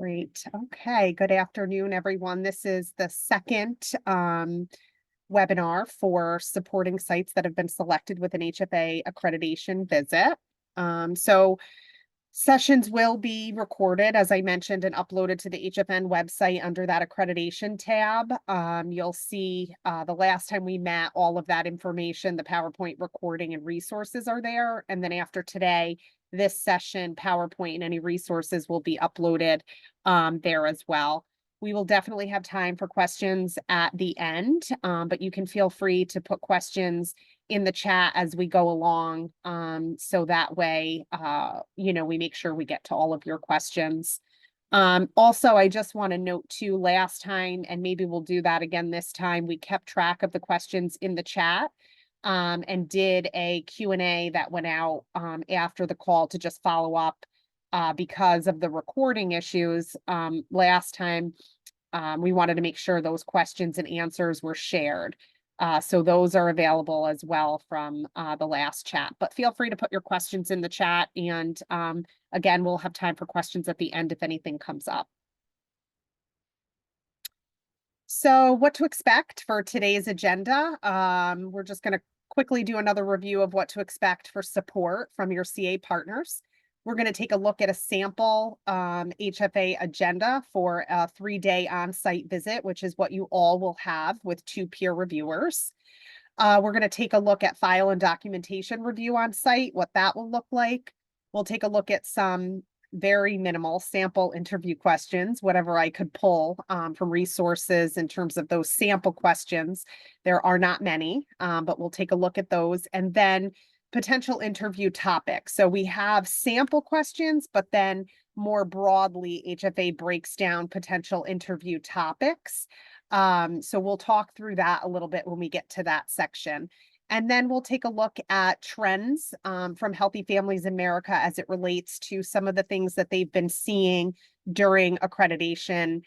Great. Okay. Good afternoon, everyone. This is the second webinar for supporting sites that have been selected with an HFA accreditation visit. So sessions will be recorded, as I mentioned, and uploaded to the HFN website under that accreditation tab. You'll see the last time we met, all of that information, the PowerPoint recording and resources are there. And then after today, this session, PowerPoint and any resources will be uploaded there as well. We will definitely have time for questions at the end, but you can feel free to put questions in the chat as we go along. So that way, we make sure we get to all of your questions. Also, I just want to note too, last time, and maybe we'll do that again this time, we kept track of the questions in the chat and did a Q&A that went out after the call to just follow up because of the recording issues last time. We wanted to make sure those questions and answers were shared. So those are available as well from the last chat, but feel free to put your questions in the chat. And again, we'll have time for questions at the end if anything comes up. So what to expect for today's agenda? We're just going to quickly do another review of what to expect for support from your CA partners. We're going to take a look at a sample HFA agenda for a 3-day on-site visit, which is what you all will have with 2 peer reviewers. We're going to take a look at file and documentation review on site, what that will look like. We'll take a look at some very minimal sample interview questions, whatever I could pull from resources in terms of those sample questions. There are not many, but we'll take a look at those. And then potential interview topics. So we have sample questions, but then more broadly, HFA breaks down potential interview topics. So we'll talk through that a little bit when we get to that section. And then we'll take a look at trends from Healthy Families America as it relates to some of the things that they've been seeing during accreditation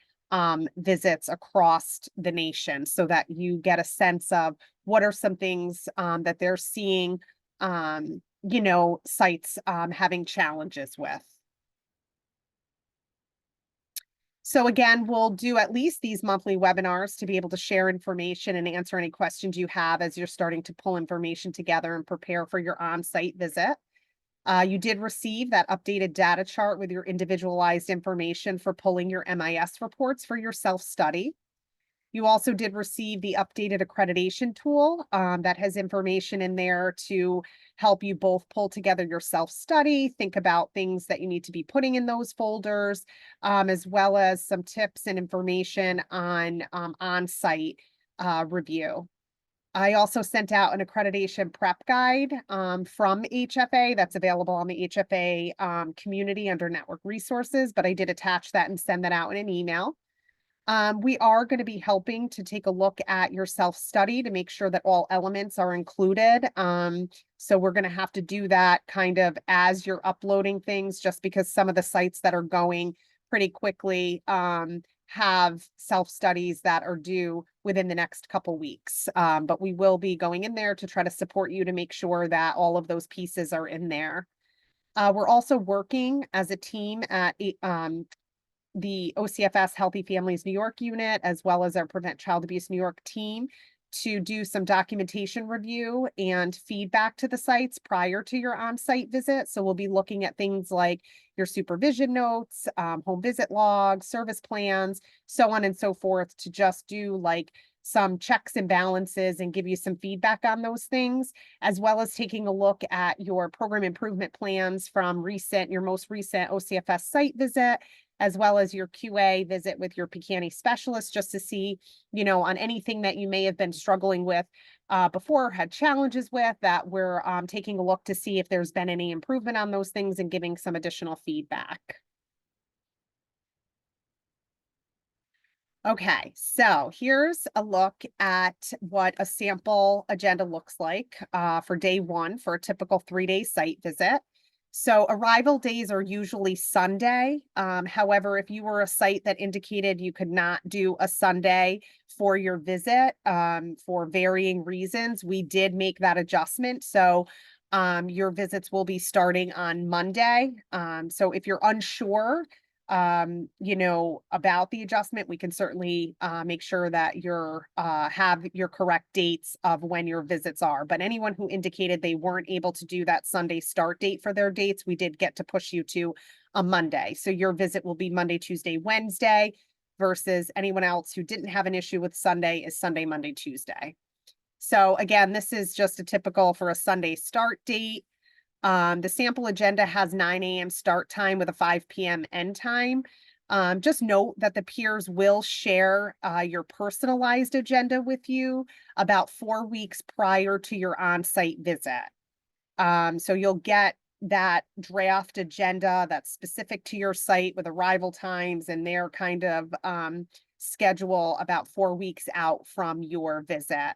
visits across the nation, so that you get a sense of what are some things that they're seeing sites having challenges with. So again, we'll do at least these monthly webinars to be able to share information and answer any questions you have as you're starting to pull information together and prepare for your on-site visit. You did receive that updated data chart with your individualized information for pulling your MIS reports for your self-study. You also did receive the updated accreditation tool that has information in there to help you both pull together your self-study, think about things that you need to be putting in those folders, as well as some tips and information on on-site review. I also sent out an accreditation prep guide from HFA that's available on the HFA community under network resources, but I did attach that and send that out in an email. We are going to be helping to take a look at your self-study to make sure that all elements are included. So we're going to have to do that kind of as you're uploading things, just because some of the sites that are going pretty quickly have self-studies that are due within the next couple weeks. But we will be going in there to try to support you to make sure that all of those pieces are in there. We're also working as a team at the OCFS Healthy Families New York unit, as well as our Prevent Child Abuse New York team, to do some documentation review and feedback to the sites prior to your on-site visit. So we'll be looking at things like your supervision notes, home visit logs, service plans, so on and so forth, to just do like some checks and balances and give you some feedback on those things, as well as taking a look at your program improvement plans from your most recent OCFS site visit, as well as your QA visit with your PCANI specialist, just to see, on anything that you may have been struggling with before, had challenges with, that we're taking a look to see if there's been any improvement on those things and giving some additional feedback. Okay, so here's a look at what a sample agenda looks like for day 1 for a typical 3-day site visit. So arrival days are usually Sunday. However, if you were a site that indicated you could not do a Sunday for your visit for varying reasons, we did make that adjustment. So your visits will be starting on Monday. So if you're unsure you know, about the adjustment, we can certainly make sure that you're have your correct dates of when your visits are. But anyone who indicated they weren't able to do that Sunday start date for their dates, we did get to push you to a Monday. So your visit will be Monday, Tuesday, Wednesday, versus anyone else who didn't have an issue with Sunday is Sunday, Monday, Tuesday. So again, this is just a typical for a Sunday start date. The sample agenda has 9 a.m. start time with a 5 p.m. end time. Just note that the peers will share your personalized agenda with you about 4 weeks prior to your on-site visit. So you'll get that draft agenda that's specific to your site with arrival times and their kind of schedule about 4 weeks out from your visit.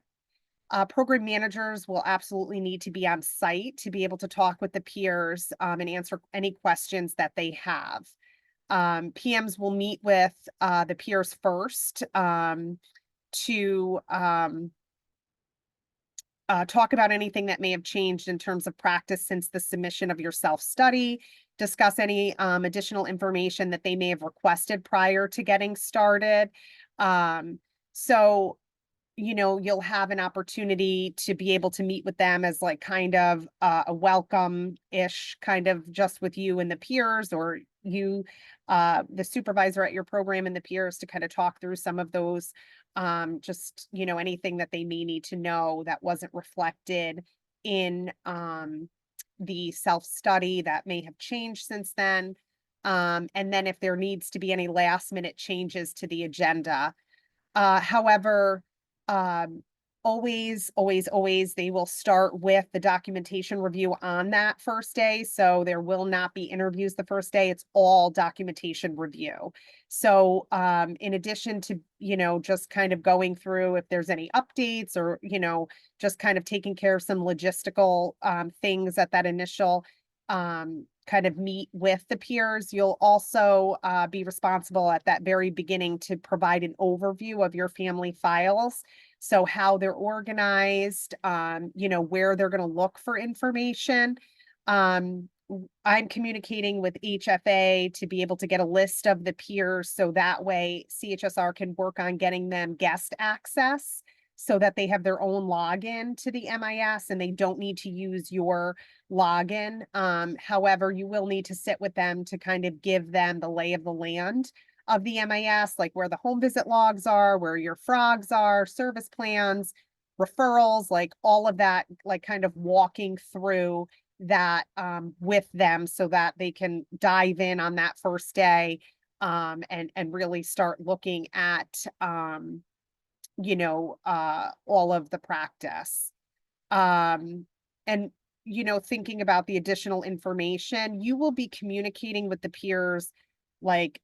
Program managers will absolutely need to be on site to be able to talk with the peers and answer any questions that they have. PMs will meet with the peers first to talk about anything that may have changed in terms of practice since the submission of your self-study, discuss any additional information that they may have requested prior to getting started. So you know, you'll have an opportunity to be able to meet with them as like kind of a welcome-ish kind of just with you and the peers, or you, the supervisor at your program and the peers, to kind of talk through some of those, just, you know, anything that they may need to know that wasn't reflected in the self-study that may have changed since then. And then if there needs to be any last minute changes to the agenda. However, always, they will start with the documentation review on that first day. So there will not be interviews the first day. It's all documentation review. So, in addition to, you know, just kind of going through if there's any updates or, you know, just kind of taking care of some logistical, things at that initial, kind of meet with the peers. You'll also be responsible at that very beginning to provide an overview of your family files. So how they're organized, you know, where they're going to look for information. I'm communicating with HFA to be able to get a list of the peers so that way CHSR can work on getting them guest access so that they have their own login to the MIS and they don't need to use your login. However, you will need to sit with them to kind of give them the lay of the land of the MIS, like where the home visit logs are, where your frogs are, service plans, referrals, like all of that, like kind of walking through that with them so that they can dive in on that first day and really start looking at you know, all of the practice. And, you know, thinking about the additional information, you will be communicating with the peers like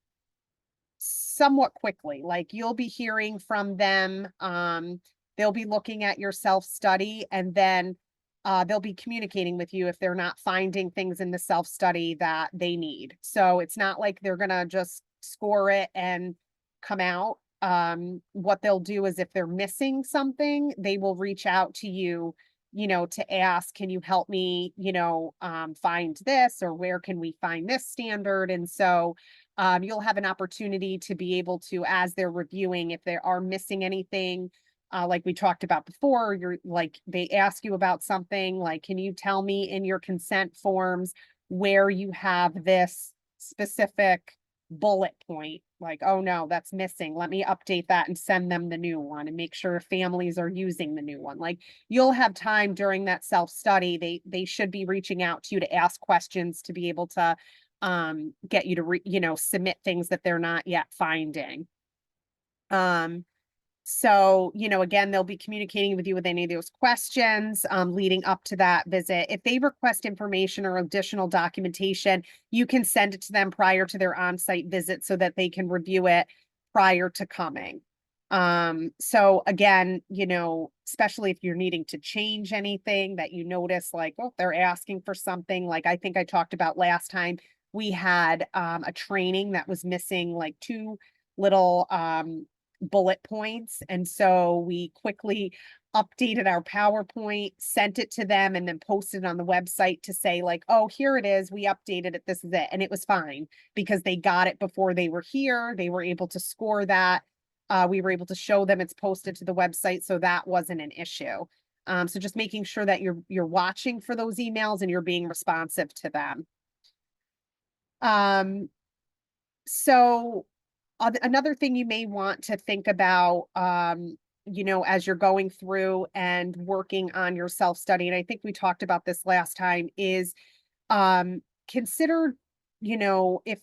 somewhat quickly. Like you'll be hearing from them. They'll be looking at your self-study and then they'll be communicating with you if they're not finding things in the self-study that they need. So it's not like they're gonna just score it and come out. What they'll do is if they're missing something, they will reach out to you, you know, to ask, can you help me, you know, find this, or where can we find this standard? And so you'll have an opportunity to be able to, as they're reviewing, if they are missing anything, like we talked about before, you're like, they ask you about something, like, can you tell me in your consent forms where you have this specific bullet point? Like, oh no, that's missing. Let me update that and send them the new one and make sure families are using the new one. Like you'll have time during that self-study. They should be reaching out to you to ask questions to be able to get you to you know, submit things that they're not yet finding. So, you know, again, they'll be communicating with you with any of those questions leading up to that visit. If they request information or additional documentation, you can send it to them prior to their on-site visit so that they can review it prior to coming. So again, you know, especially if you're needing to change anything that you notice, like, oh, they're asking for something. Like I think I talked about last time, we had a training that was missing like 2 little bullet points. And so we quickly updated our PowerPoint, sent it to them, and then posted it on the website to say like, oh, here it is, we updated it, this is it. And it was fine because they got it before they were here. They were able to score that. We were able to show them it's posted to the website, so that wasn't an issue. So just making sure that you're watching for those emails and you're being responsive to them. So another thing you may want to think about, as you're going through and working on your self-study, and I think we talked about this last time, is consider, if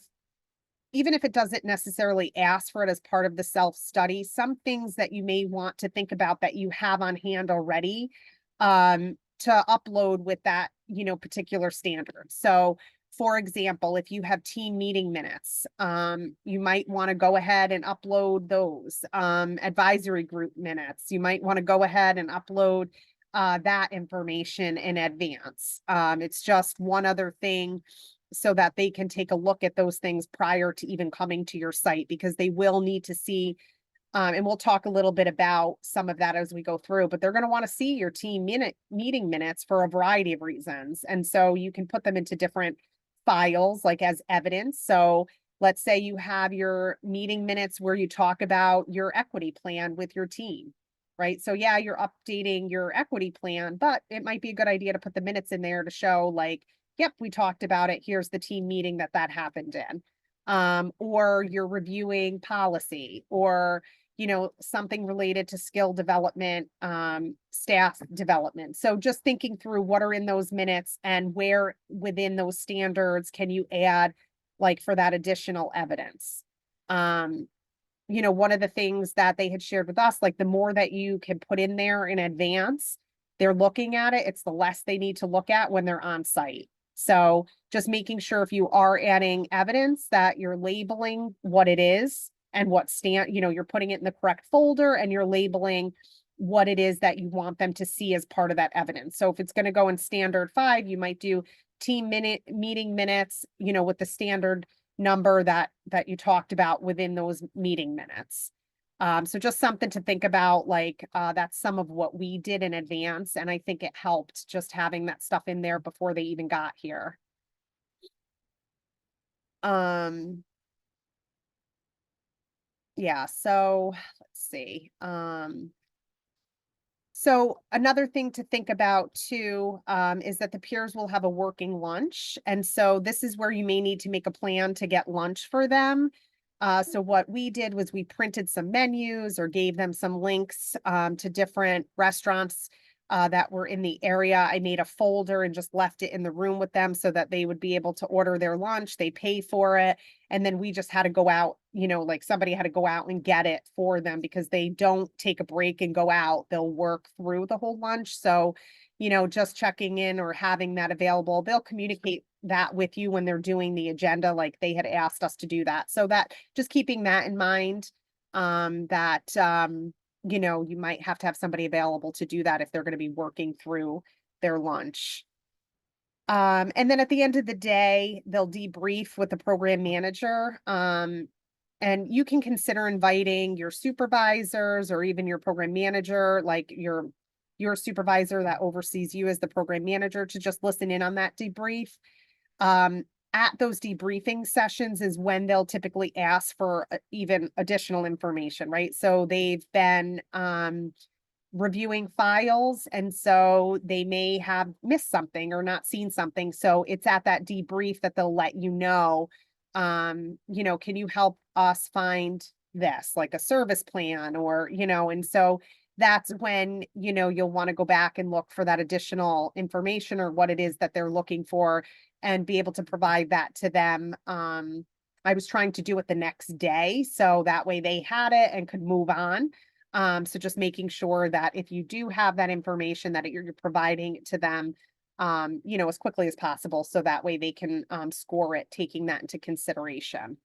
even if it doesn't necessarily ask for it as part of the self-study, some things that you may want to think about that you have on hand already, to upload with that, particular standard. So for example, if you have team meeting minutes, you might want to go ahead and upload those. Advisory group minutes, you might want to go ahead and upload that information in advance. It's just one other thing so that they can take a look at those things prior to even coming to your site, because they will need to see, and we'll talk a little bit about some of that as we go through, but they're going to want to see your team meeting minutes for a variety of reasons. And so you can put them into different files, like as evidence. So let's say you have your meeting minutes where you talk about your equity plan with your team, right? So yeah, you're updating your equity plan, but it might be a good idea to put the minutes in there to show like, yep, we talked about it. Here's the team meeting that happened in. Or you're reviewing policy, or something related to skill development, staff development. So just thinking through what are in those minutes and where within those standards can you add like for that additional evidence. One of the things that they had shared with us, like the more that you can put in there in advance, they're looking at it, it's the less they need to look at when they're on site. So just making sure if you are adding evidence that you're labeling what it is and what you're putting it in the correct folder, and you're labeling what it is that you want them to see as part of that evidence. So if it's going to go in standard 5, you might do meeting minutes, with the standard number that you talked about within those meeting minutes. So just something to think about, like that's some of what we did in advance. And I think it helped just having that stuff in there before they even got here. Yeah, so let's see. So another thing to think about too, is that the peers will have a working lunch. And so this is where you may need to make a plan to get lunch for them. So what we did was we printed some menus or gave them some links to different restaurants that were in the area. I made a folder and just left it in the room with them so that they would be able to order their lunch. They pay for it. And then we just had to go out, like somebody had to go out and get it for them, because they don't take a break and go out. They'll work through the whole lunch. So, just checking in or having that available, they'll communicate that with you when they're doing the agenda, like they had asked us to do that. So that just keeping that in mind, you might have to have somebody available to do that if they're going to be working through their lunch. And then at the end of the day, they'll debrief with the program manager. And you can consider inviting your supervisors or even your program manager, like your supervisor that oversees you as the program manager, to just listen in on that debrief. At those debriefing sessions is when they'll typically ask for even additional information, right? So they've been reviewing files, and so they may have missed something or not seen something. So it's at that debrief that they'll let you know, can you help us find this, like a service plan, or, and so that's when, you'll want to go back and look for that additional information or what it is that they're looking for, and be able to provide that to them. I was trying to do it the next day, so that way they had it and could move on. So just making sure that if you do have that information, that you're providing it to them, as quickly as possible, so that way they can score it, taking that into consideration.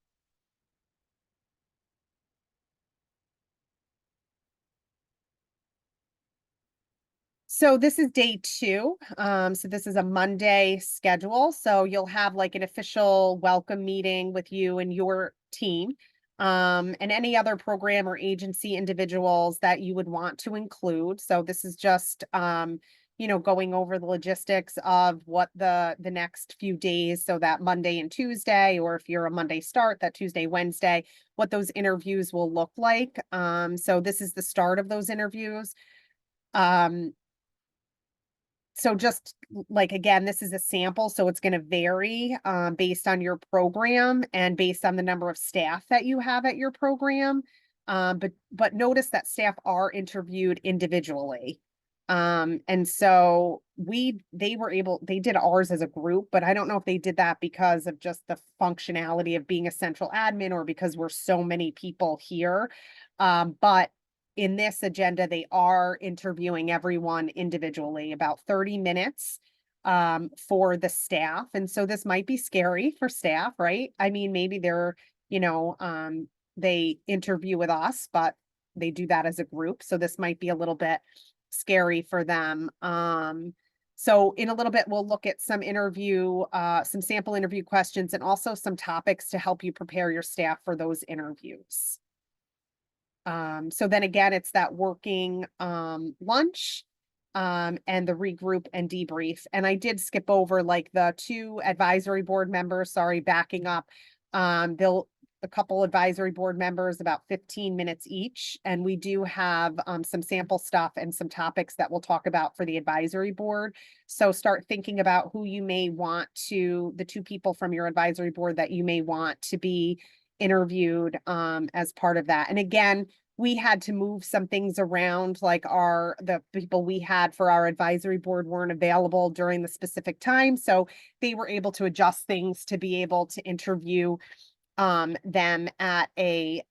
So this is day 2. So this is a Monday schedule. So you'll have like an official welcome meeting with you and your team. and any other program or agency individuals that you would want to include. So this is just, going over the logistics of what the next few days, so that Monday and Tuesday, or if you're a Monday start, that Tuesday, Wednesday, what those interviews will look like. So this is the start of those interviews. So just like, again, this is a sample, so it's going to vary based on your program and based on the number of staff that you have at your program. But notice that staff are interviewed individually. And so they did ours as a group, but I don't know if they did that because of just the functionality of being a central admin or because we're so many people here. But in this agenda, they are interviewing everyone individually, about 30 minutes for the staff. And so this might be scary for staff, right? I mean, maybe they interview with us, but they do that as a group. So this might be a little bit scary for them. So in a little bit, we'll look at some sample interview questions and also some topics to help you prepare your staff for those interviews. So then again, it's that working lunch and the regroup and debrief. And I did skip over like the 2 advisory board members, sorry, backing up. A couple advisory board members, about 15 minutes each. And we do have some sample stuff and some topics that we'll talk about for the advisory board. So start thinking about who you may want the 2 people from your advisory board that you may want to be interviewed as part of that. And again, we had to move some things around, like the people we had for our advisory board weren't available during the specific time. So they were able to adjust things to be able to interview them at a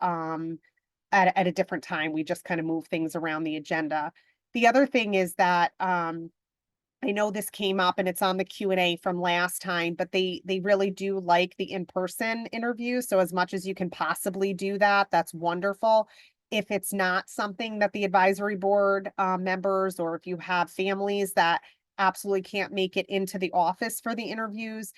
different time. We just kind of move things around the agenda. The other thing is that I know this came up and it's on the Q&A from last time, but they really do like the in-person interview. So as much as you can possibly do that, that's wonderful. If it's not something that the advisory board members, or if you have families that absolutely can't make it into the office for the interviews,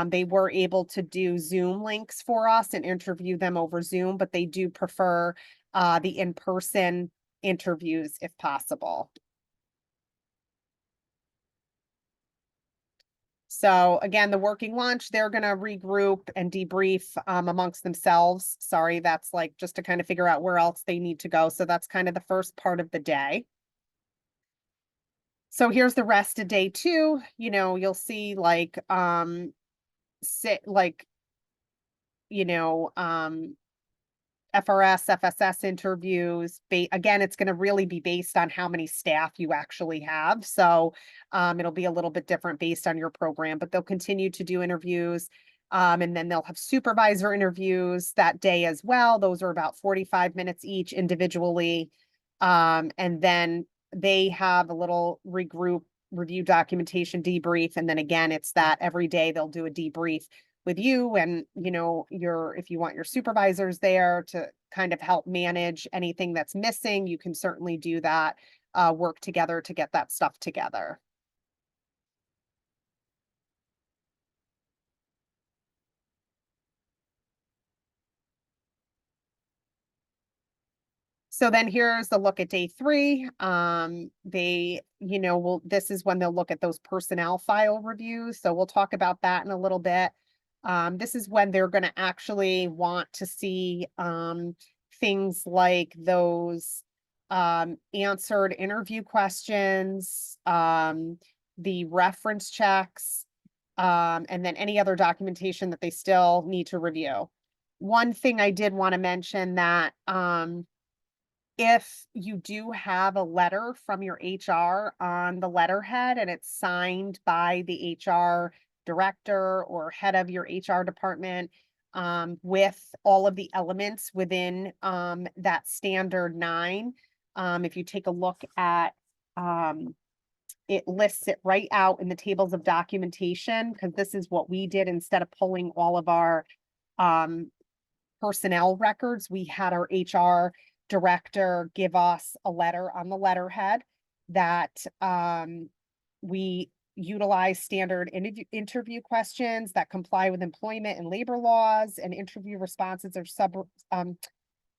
they were able to do Zoom links for us and interview them over Zoom, but they do prefer the in-person interviews if possible. So again, the working lunch, they're going to regroup and debrief amongst themselves. Sorry, that's like just to kind of figure out where else they need to go. So that's kind of the first part of the day. So here's the rest of day 2. You'll see like FRS, FSS interviews. Again, it's going to really be based on how many staff you actually have. So it'll be a little bit different based on your program, but they'll continue to do interviews. And then they'll have supervisor interviews that day as well. Those are about 45 minutes each individually. And then they have a little regroup, review documentation, debrief. And then again, it's that every day they'll do a debrief with you and if you want your supervisors there to kind of help manage anything that's missing, you can certainly do that, work together to get that stuff together. So then here's the look at day 3. This is when they'll look at those personnel file reviews. So we'll talk about that in a little bit. This is when they're going to actually want to see things like those answered interview questions, the reference checks, and then any other documentation that they still need to review. One thing I did want to mention that if you do have a letter from your HR on the letterhead and it's signed by the HR director or head of your HR department, with all of the elements within that standard 9, if you take a look at it lists it right out in the tables of documentation, because this is what we did instead of pulling all of our personnel records. We had our HR director give us a letter on the letterhead that we utilize standard interview questions that comply with employment and labor laws, and interview responses or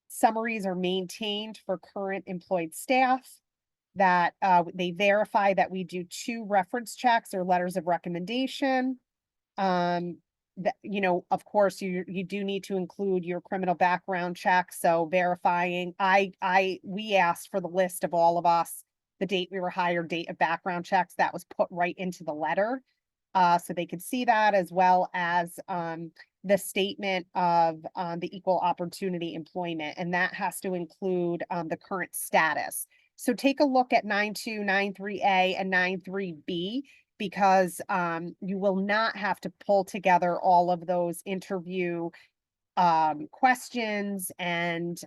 summaries are maintained for current employed staff, that they verify that we do 2 reference checks or letters of recommendation. That, of course, you do need to include your criminal background check. So verifying, we asked for the list of all of us, the date we were hired, date of background checks, that was put right into the letter. So they could see that, as well as the statement of the equal opportunity employment, and that has to include the current status. So take a look at 9.2, 9.3A, and 9.3B, because you will not have to pull together all of those interview questions and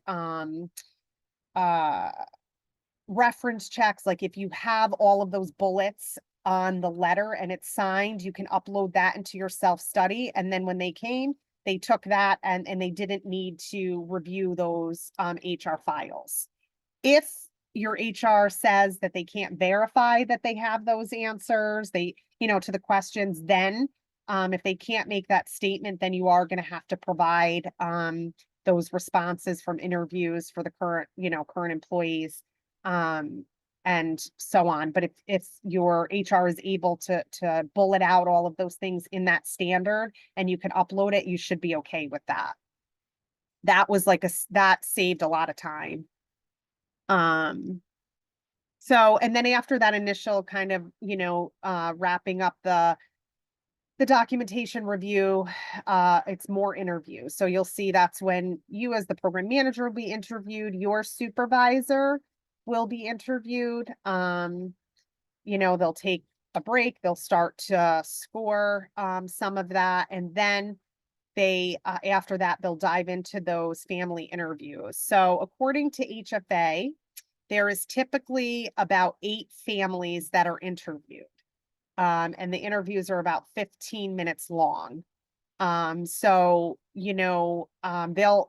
reference checks. Like, if you have all of those bullets on the letter and it's signed, you can upload that into your self-study. And then when they came, they took that and they didn't need to review those HR files. If your HR says that they can't verify that they have those answers, to the questions, then if they can't make that statement, then you are going to have to provide those responses from interviews for the current employees, and so on. But if your HR is able to bullet out all of those things in that standard and you can upload it, you should be okay with that. That was that saved a lot of time. So, and then after that initial kind of, wrapping up the documentation review, it's more interviews. So you'll see that's when you, as the program manager, will be interviewed. Your supervisor will be interviewed. They'll take a break. They'll start to score some of that. And then after that, they'll dive into those family interviews. So according to HFA, there is typically about 8 families that are interviewed. And the interviews are about 15 minutes long. So, they'll,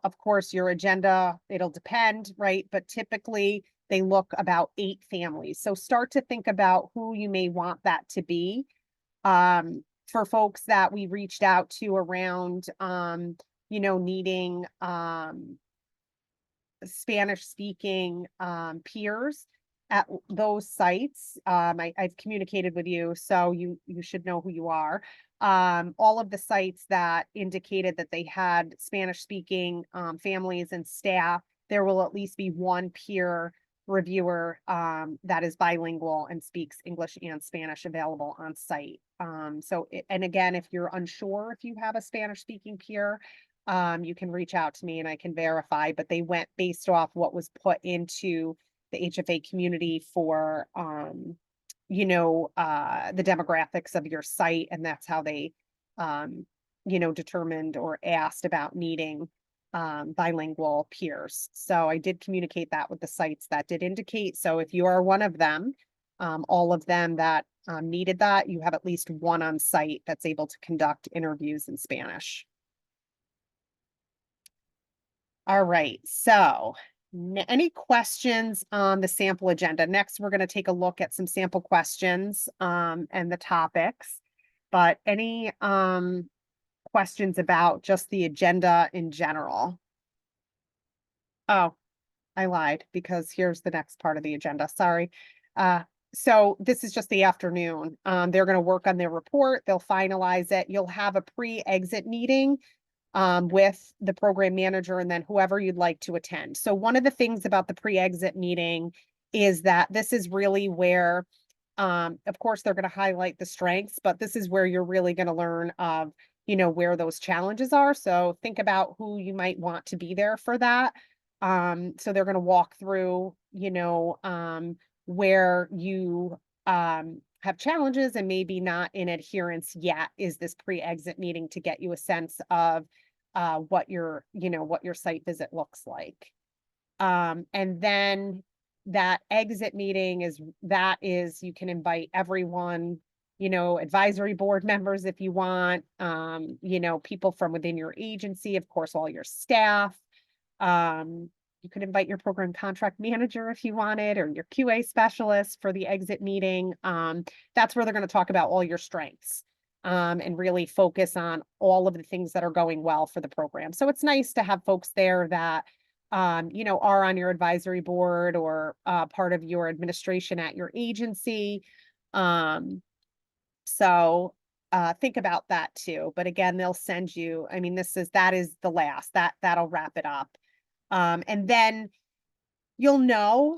of course, your agenda, it'll depend, right? But typically they look about 8 families. So start to think about who you may want that to be. For folks that we reached out to around, needing Spanish speaking peers at those sites. I've communicated with you, so you should know who you are. All of the sites that indicated that they had Spanish speaking families and staff, there will at least be one peer reviewer that is bilingual and speaks English and Spanish available on site. And again, if you're unsure if you have a Spanish speaking peer, you can reach out to me and I can verify, but they went based off what was put into the HFA community for, the demographics of your site. And that's how they, determined or asked about needing bilingual peers. So I did communicate that with the sites that did indicate. So if you are one of them, all of them that needed that, you have at least one on site that's able to conduct interviews in Spanish. All right, so any questions on the sample agenda? Next, we're going to take a look at some sample questions and the topics, but any questions about just the agenda in general? Oh, I lied, because here's the next part of the agenda. Sorry. So this is just the afternoon. They're going to work on their report. They'll finalize it. You'll have a pre-exit meeting with the program manager and then whoever you'd like to attend. So one of the things about the pre-exit meeting is that this is really where, of course, they're going to highlight the strengths, but this is where you're really going to learn of, where those challenges are. So think about who you might want to be there for that. So they're going to walk through, where you have challenges and maybe not in adherence yet, is this pre-exit meeting to get you a sense of what your site visit looks like. And then that exit meeting is you can invite everyone, advisory board members if you want, people from within your agency, of course, all your staff, You could invite your program contract manager if you wanted, or your QA specialist for the exit meeting. That's where they're going to talk about all your strengths, and really focus on all of the things that are going well for the program. So it's nice to have folks there that, are on your advisory board or part of your administration at your agency. Um, so think about that too. But again, they'll send you, I mean, that is the last, that'll wrap it up. And then you'll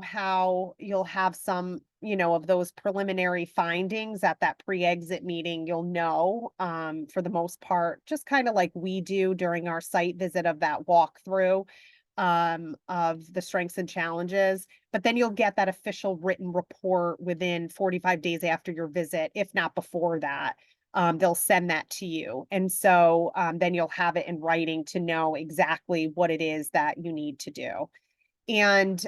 how you'll have some, of those preliminary findings at that pre-exit meeting. You'll for the most part, just kind of like we do during our site visit of that walkthrough, of the strengths and challenges. But then you'll get that official written report within 45 days after your visit, if not before that. They'll send that to you. And so then you'll have it in writing to know exactly what it is that you need to do. And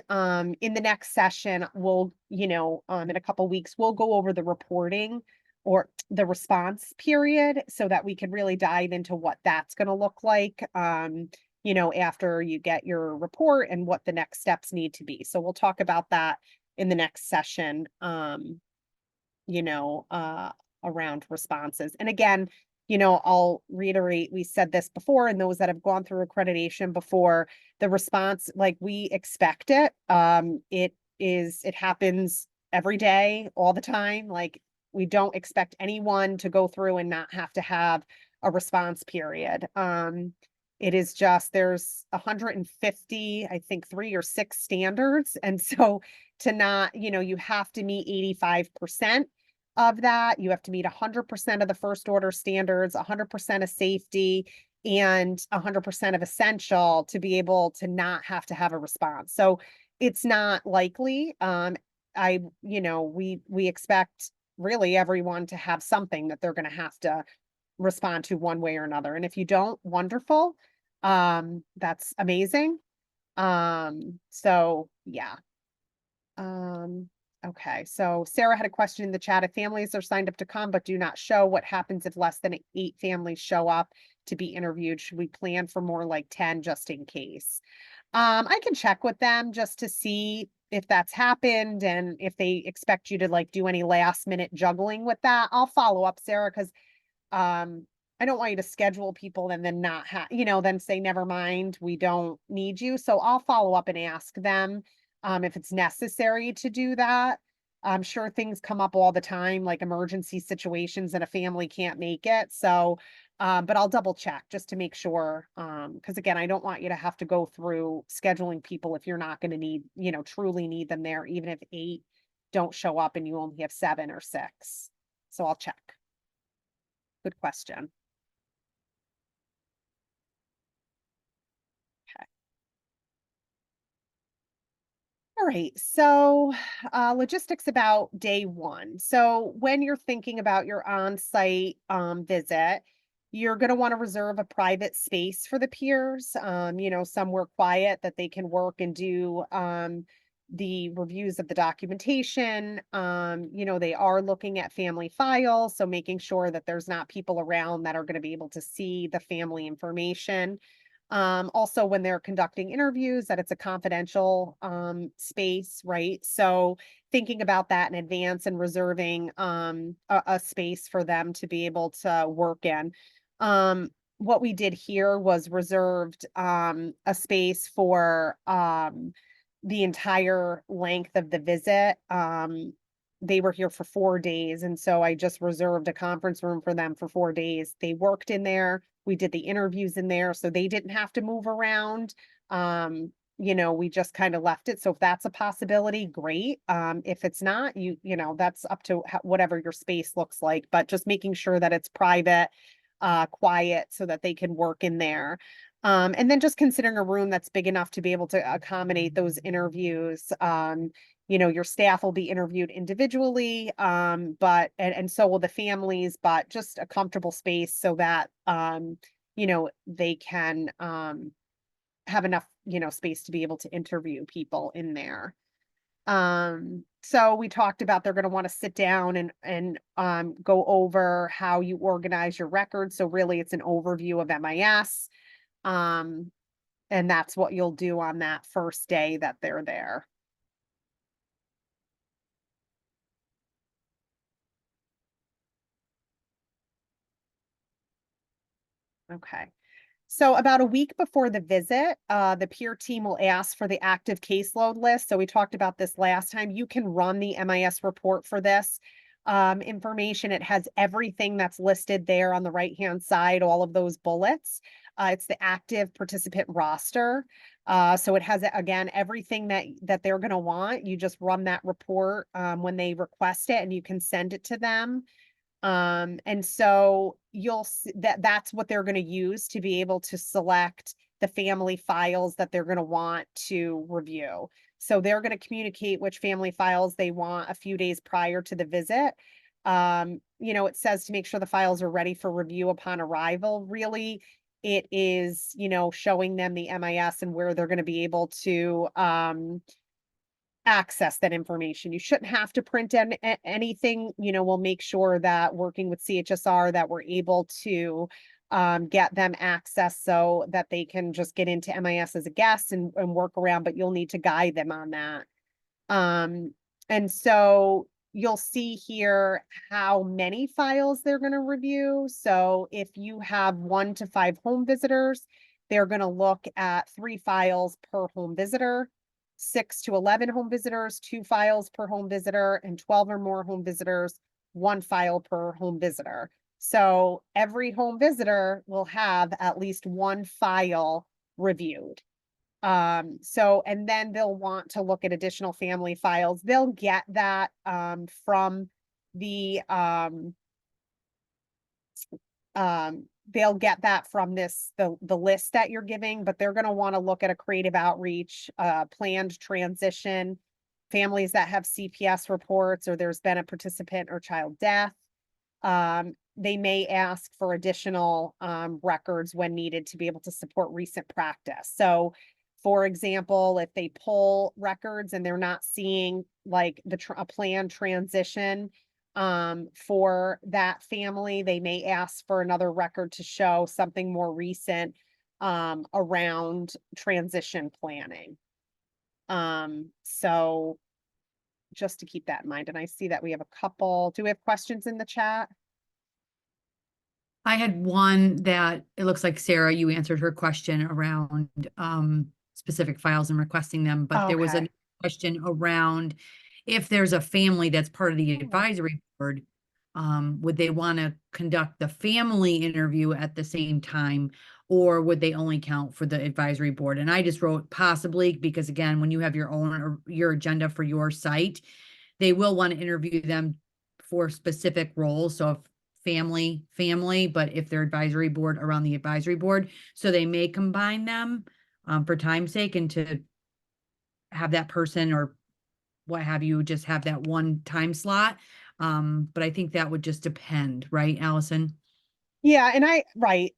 in the next session, we'll, in a couple weeks, we'll go over the reporting or the response period so that we can really dive into what that's going to look like, after you get your report and what the next steps need to be. So we'll talk about that in the next session, you know, uh, around responses. And again, I'll reiterate, we said this before, and those that have gone through accreditation before, the response, like we expect it. It happens every day, all the time. Like we don't expect anyone to go through and not have to have a response period. It is just, there's 150, I think 3 or 6 standards. And so to not, you have to meet 85% of that. You have to meet 100% of the first order standards, 100% of safety, and 100% of essential to be able to not have to have a response. So it's not likely. We expect really everyone to have something that they're going to have to respond to one way or another. And if you don't, wonderful. That's amazing. So yeah. Okay, so Sarah had a question in the chat. If families are signed up to come but do not show, what happens if less than 8 families show up to be interviewed? Should we plan for more like 10 just in case? I can check with them just to see if that's happened and if they expect you to like do any last minute juggling with that. I'll follow up, Sarah, because I don't want you to schedule people and then not have, then say, never mind, we don't need you. So I'll follow up and ask them if it's necessary to do that. I'm sure things come up all the time, like emergency situations and a family can't make it. So, but I'll double check just to make sure. Because again, I don't want you to have to go through scheduling people if you're not going to need, truly need them there, even if 8 don't show up and you only have 7 or 6. So I'll check. Good question. All right, so logistics about day 1. So when you're thinking about your on-site visit, you're going to want to reserve a private space for the peers, somewhere quiet that they can work and do the reviews of the documentation. They are looking at family files, so making sure that there's not people around that are going to be able to see the family information. Also when they're conducting interviews, that it's a confidential space, right? So thinking about that in advance and reserving a space for them to be able to work in. What we did here was reserved a space for the entire length of the visit. They were here for 4 days, and so I just reserved a conference room for them for 4 days. They worked in there. We did the interviews in there, so they didn't have to move around. We just kind of left it. So if that's a possibility, great. If it's not, that's up to whatever your space looks like, but just making sure that it's private, quiet so that they can work in there. And then just considering a room that's big enough to be able to accommodate those interviews. Your staff will be interviewed individually, and so will the families, but just a comfortable space so that, they can, have enough, space to be able to interview people in there. So we talked about they're going to want to sit down and go over how you organize your records. So really it's an overview of MIS. And that's what you'll do on that first day that they're there. Okay. So about a week before the visit, the peer team will ask for the active caseload list. So we talked about this last time. You can run the MIS report for this information. It has everything that's listed there on the right-hand side, all of those bullets. It's the active participant roster. So it has, again, everything that they're going to want. You just run that report when they request it, and you can send it to them. And so you'll see that's what they're going to use to be able to select the family files that they're going to want to review. So they're going to communicate which family files they want a few days prior to the visit. It says to make sure the files are ready for review upon arrival. Really, it is, showing them the MIS and where they're going to be able to access that information. You shouldn't have to print anything. We'll make sure that working with CHSR that we're able to get them access so that they can just get into MIS as a guest and work around, but you'll need to guide them on that. And so you'll see here how many files they're going to review. So if you have 1 to 5 home visitors, they're going to look at 3 files per home visitor. 6 to 11 home visitors, 2 files per home visitor, and 12 or more home visitors, 1 file per home visitor. So every home visitor will have at least 1 file reviewed. And then they'll want to look at additional family files. They'll get that from the they'll get that from the list that you're giving, but they're going to want to look at a creative outreach, planned transition, families that have CPS reports, or there's been a participant or child death. They may ask for additional records when needed to be able to support recent practice. So, for example, if they pull records and they're not seeing like a planned transition for that family, they may ask for another record to show something more recent around transition planning. So just to keep that in mind. And I see that we have a couple. Do we have questions in the chat? I had one that it looks like Sarah, you answered her question around specific files and requesting them, but there was a question around if there's a family that's part of the advisory board, would they want to conduct the family interview at the same time, or would they only count for the advisory board? And I just wrote possibly, because again, when you have your own or your agenda for your site, they will want to interview them for specific roles. So if family, but if they're advisory board, around the advisory board, so they may combine them for time's sake, and to have that person or what have you just have that one time slot. But I think that would just depend, right, Allison? Yeah, and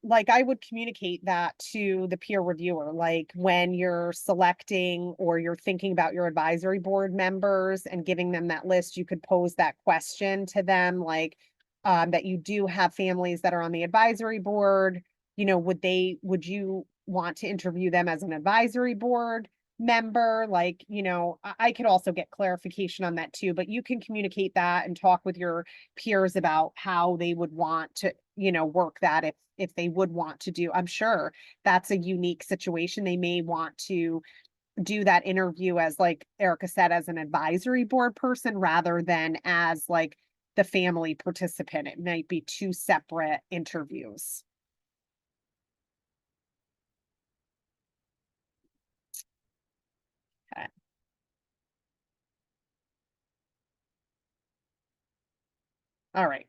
like I would communicate that to the peer reviewer, like when you're selecting or you're thinking about your advisory board members and giving them that list, you could pose that question to them, like that you do have families that are on the advisory board. Would you want to interview them as an advisory board member? Like, I could also get clarification on that too, but you can communicate that and talk with your peers about how they would want to, work that if they would want to do. I'm sure that's a unique situation. They may want to do that interview as, like Erica said, as an advisory board person rather than as like the family participant. It might be 2 separate interviews. Okay. All right.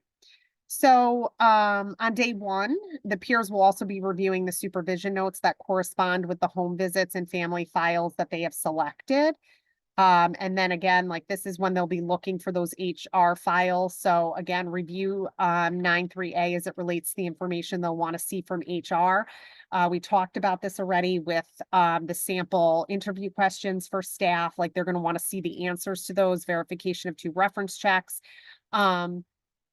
So on day 1, the peers will also be reviewing the supervision notes that correspond with the home visits and family files that they have selected. And then again, like this is when they'll be looking for those HR files. So again, review 9.3a as it relates to the information they'll want to see from HR. We talked about this already with the sample interview questions for staff. Like they're going to want to see the answers to those, verification of 2 reference checks.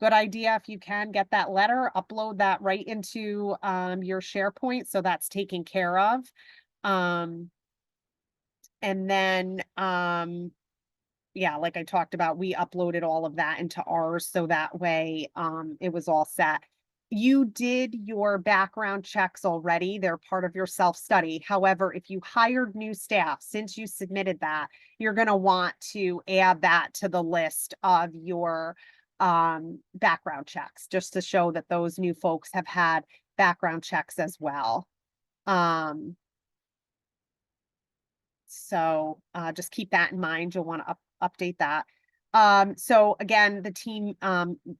Good idea if you can get that letter, upload that right into your SharePoint, so that's taken care of. And then, yeah, like I talked about, we uploaded all of that into ours, so that way, it was all set. You did your background checks already. They're part of your self-study. However, if you hired new staff, since you submitted that, you're gonna want to add that to the list of your background checks, just to show that those new folks have had background checks as well. So just keep that in mind. You'll want to update that. So again, the team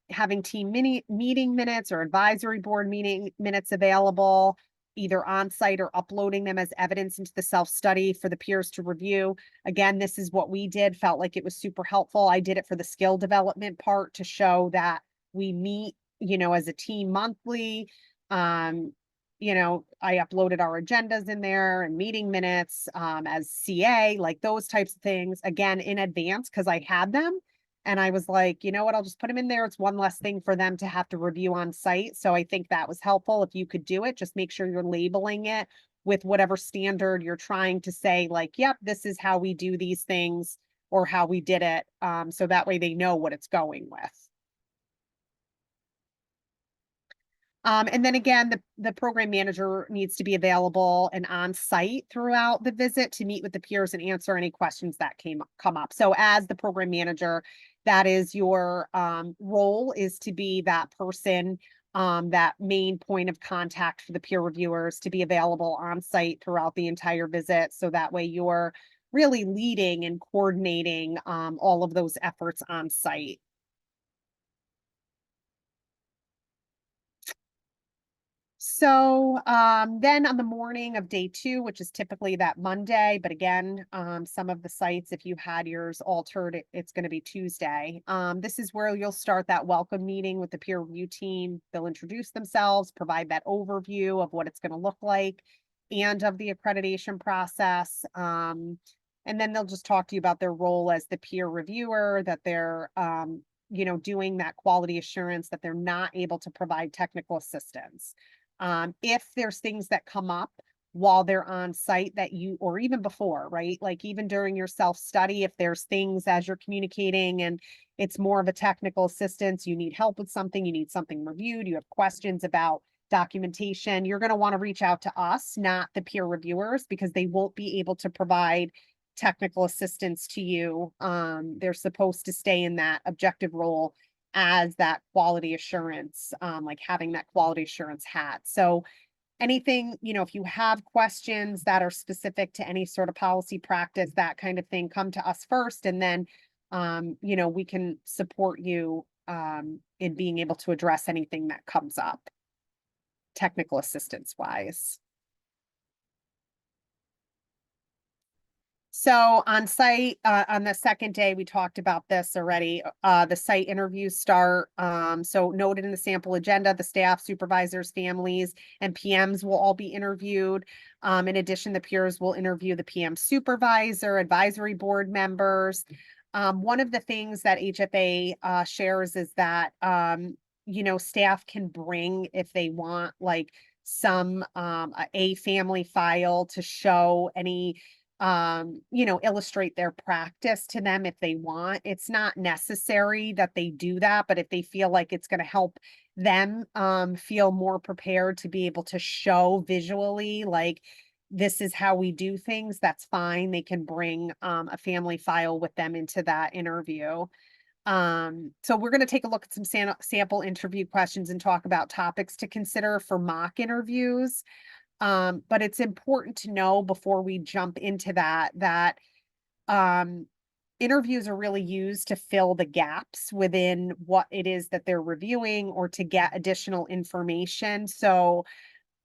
having team meeting minutes or advisory board meeting minutes available, either on site or uploading them as evidence into the self-study for the peers to review. Again, this is what we did, felt like it was super helpful. I did it for the skill development part to show that we meet, as a team monthly. I uploaded our agendas in there and meeting minutes as CA, like those types of things, again, in advance because I had them. And I was like, you know what, I'll just put them in there. It's one less thing for them to have to review on site. So I think that was helpful. If you could do it, just make sure you're labeling it with whatever standard you're trying to say, like, yep, this is how we do these things or how we did it. So that way they know what it's going with. And then again, the program manager needs to be available and on site throughout the visit to meet with the peers and answer any questions that come up. So as the program manager, that is your role, is to be that person, that main point of contact for the peer reviewers, to be available on site throughout the entire visit. So that way you're really leading and coordinating all of those efforts on site. So then on the morning of day 2, which is typically that Monday, but again, some of the sites, if you had yours altered, it's going to be Tuesday. This is where you'll start that welcome meeting with the peer review team. They'll introduce themselves, provide that overview of what it's going to look like and of the accreditation process. And then they'll just talk to you about their role as the peer reviewer, that they're doing that quality assurance, that they're not able to provide technical assistance. If there's things that come up while they're on site that or even before, right? Like even during your self-study, if there's things as you're communicating and it's more of a technical assistance, you need help with something, you need something reviewed, you have questions about documentation, you're going to want to reach out to us, not the peer reviewers, because they won't be able to provide technical assistance to you. They're supposed to stay in that objective role as that quality assurance, like having that quality assurance hat. So anything, if you have questions that are specific to any sort of policy practice, that kind of thing, come to us first. And then, we can support you in being able to address anything that comes up technical assistance wise. So on site, on the second day, we talked about this already. The site interviews start. So noted in the sample agenda, the staff, supervisors, families, and PMs will all be interviewed. In addition, the peers will interview the PM supervisor, advisory board members. One of the things that HFA shares is that staff can bring, if they want, like some a family file to show any illustrate their practice to them if they want. It's not necessary that they do that, but if they feel like it's going to help them feel more prepared to be able to show visually, like this is how we do things, that's fine. They can bring a family file with them into that interview. So we're going to take a look at some sample interview questions and talk about topics to consider for mock interviews. But it's important to know before we jump into that interviews are really used to fill the gaps within what it is that they're reviewing or to get additional information. So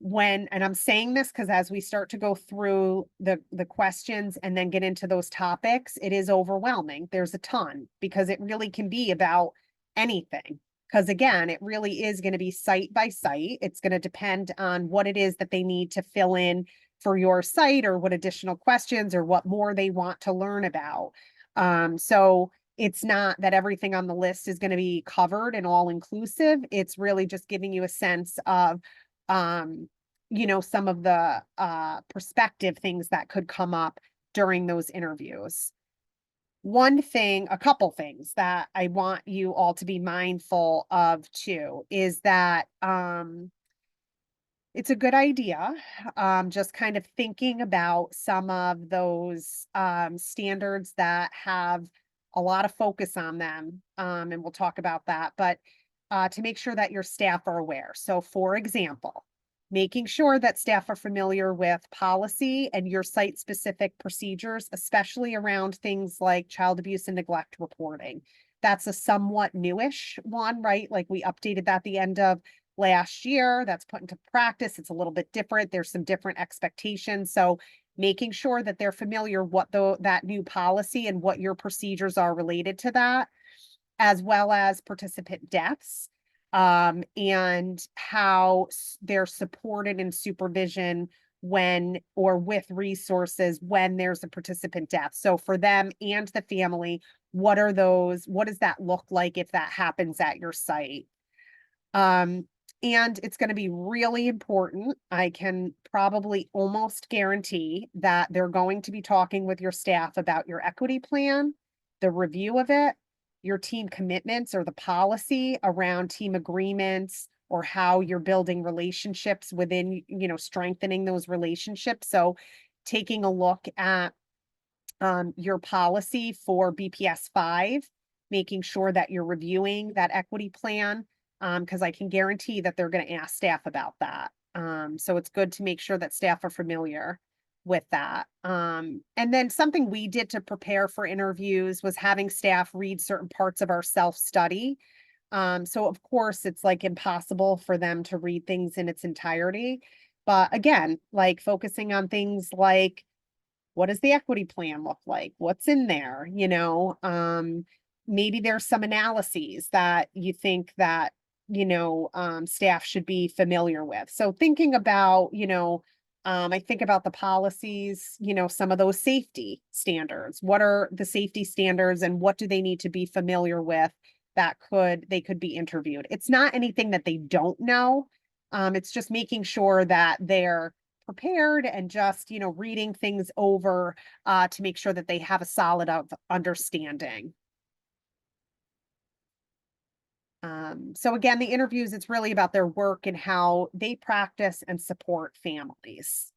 and I'm saying this because as we start to go through the questions and then get into those topics, it is overwhelming. There's a ton because it really can be about anything. Because again, it really is going to be site by site. It's going to depend on what it is that they need to fill in for your site or what additional questions or what more they want to learn about. So it's not that everything on the list is going to be covered and all inclusive. It's really just giving you a sense of some of the perspective things that could come up during those interviews. A couple things that I want you all to be mindful of too is that it's a good idea, just kind of thinking about some of those standards that have a lot of focus on them, and we'll talk about that, but to make sure that your staff are aware. So, for example, making sure that staff are familiar with policy and your site-specific procedures, especially around things like child abuse and neglect reporting. That's a somewhat newish one, right? Like we updated that the end of last year. That's put into practice. It's a little bit different. There's some different expectations. So making sure that they're familiar what that new policy and what your procedures are related to that, as well as participant deaths, and how they're supported in supervision when or with resources when there's a participant death. So for them and the family, what does that look like if that happens at your site? And it's going to be really important. I can probably almost guarantee that they're going to be talking with your staff about your equity plan, the review of it, your team commitments or the policy around team agreements, or how you're building relationships within, strengthening those relationships. So taking a look at your policy for BPS 5, making sure that you're reviewing that equity plan, because I can guarantee that they're going to ask staff about that. So it's good to make sure that staff are familiar with that. And then something we did to prepare for interviews was having staff read certain parts of our self-study. So of course it's like impossible for them to read things in its entirety. But again, like focusing on things like, what does the equity plan look like? What's in there? Maybe there's some analyses that you think that, staff should be familiar with. So thinking about, I think about the policies, some of those safety standards. What are the safety standards and what do they need to be familiar with that they could be interviewed? It's not anything that they don't know. It's just making sure that they're prepared and just, reading things over to make sure that they have a solid understanding. So again, the interviews, it's really about their work and how they practice and support families.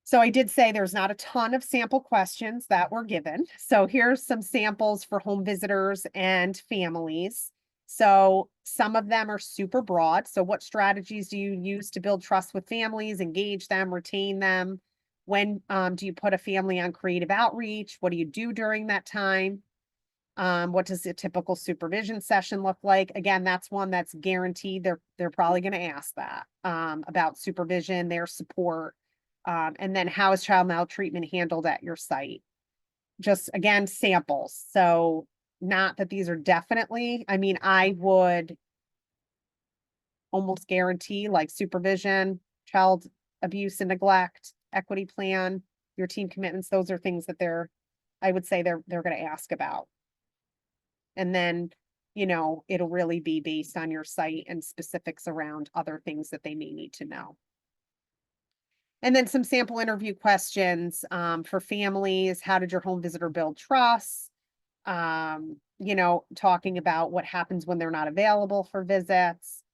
So I did say there's not a ton of sample questions that were given. So here's some samples for home visitors and families. So some of them are super broad. So what strategies do you use to build trust with families, engage them, retain them? When do you put a family on creative outreach? What do you do during that time? What does a typical supervision session look like? Again, that's one that's guaranteed. They're probably going to ask that about supervision, their support. And then how is child maltreatment handled at your site? Just again, samples. So not that these are definitely, I would almost guarantee like supervision, child abuse and neglect, equity plan, your team commitments. Those are things that I would say they're going to ask about. And then, it'll really be based on your site and specifics around other things that they may need to know. And then some sample interview questions for families. How did your home visitor build trust? Talking about what happens when they're not available for visits.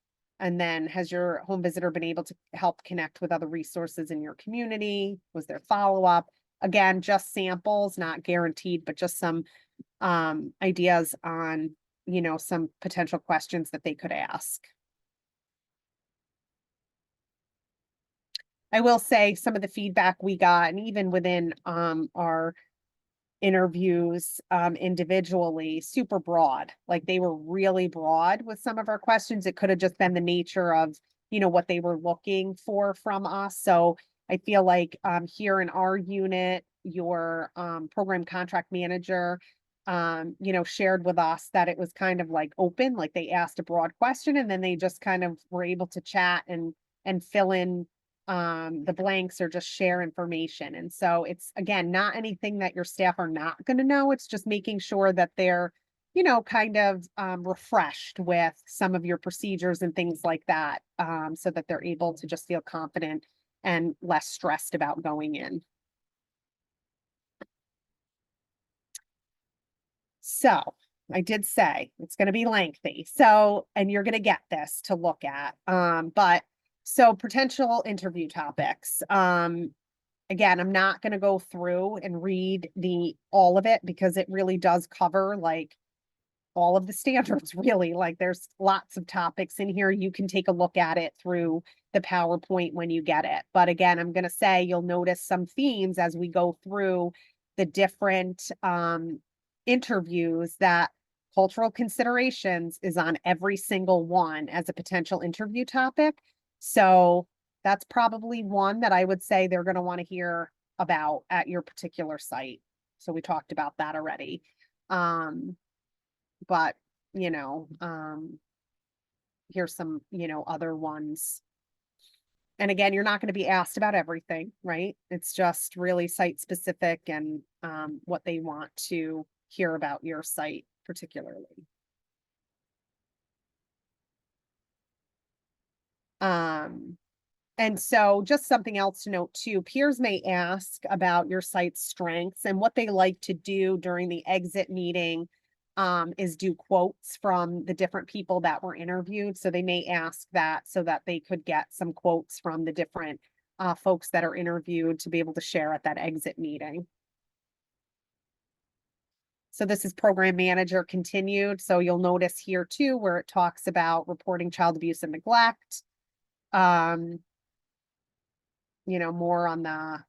And then has your home visitor been able to help connect with other resources in your community? Was there follow-up? Again, just samples, not guaranteed, but just some ideas on, some potential questions that they could ask. I will say some of the feedback we got, and even within our interviews individually, super broad. Like they were really broad with some of our questions. It could have just been the nature of, what they were looking for from us. So I feel like here in our unit, your program contract manager, shared with us that it was kind of like open, like they asked a broad question and then they just kind of were able to chat and fill in the blanks or just share information. And so it's again not anything that your staff are not going to know. It's just making sure that they're you know, kind of refreshed with some of your procedures and things like that, so that they're able to just feel confident and less stressed about going in. So I did say it's going to be lengthy. So, and you're going to get this to look at. But so potential interview topics. Again, I'm not going to go through and read all of it because it really does cover like all of the standards, really. Like there's lots of topics in here. You can take a look at it through the PowerPoint when you get it. But again, I'm going to say you'll notice some themes as we go through the different interviews that cultural considerations is on every single one as a potential interview topic. So that's probably one that I would say they're going to want to hear about at your particular site. So we talked about that already. But, you know, here's some, you know, other ones. And again, you're not going to be asked about everything, right? It's just really site specific and what they want to hear about your site particularly. Um, And so just something else to note too, peers may ask about your site's strengths, and what they like to do during the exit meeting is do quotes from the different people that were interviewed. So they may ask that so that they could get some quotes from the different folks that are interviewed to be able to share at that exit meeting. So this is program manager continued. So you'll notice here too, where it talks about reporting child abuse and neglect. Um, you know, more on the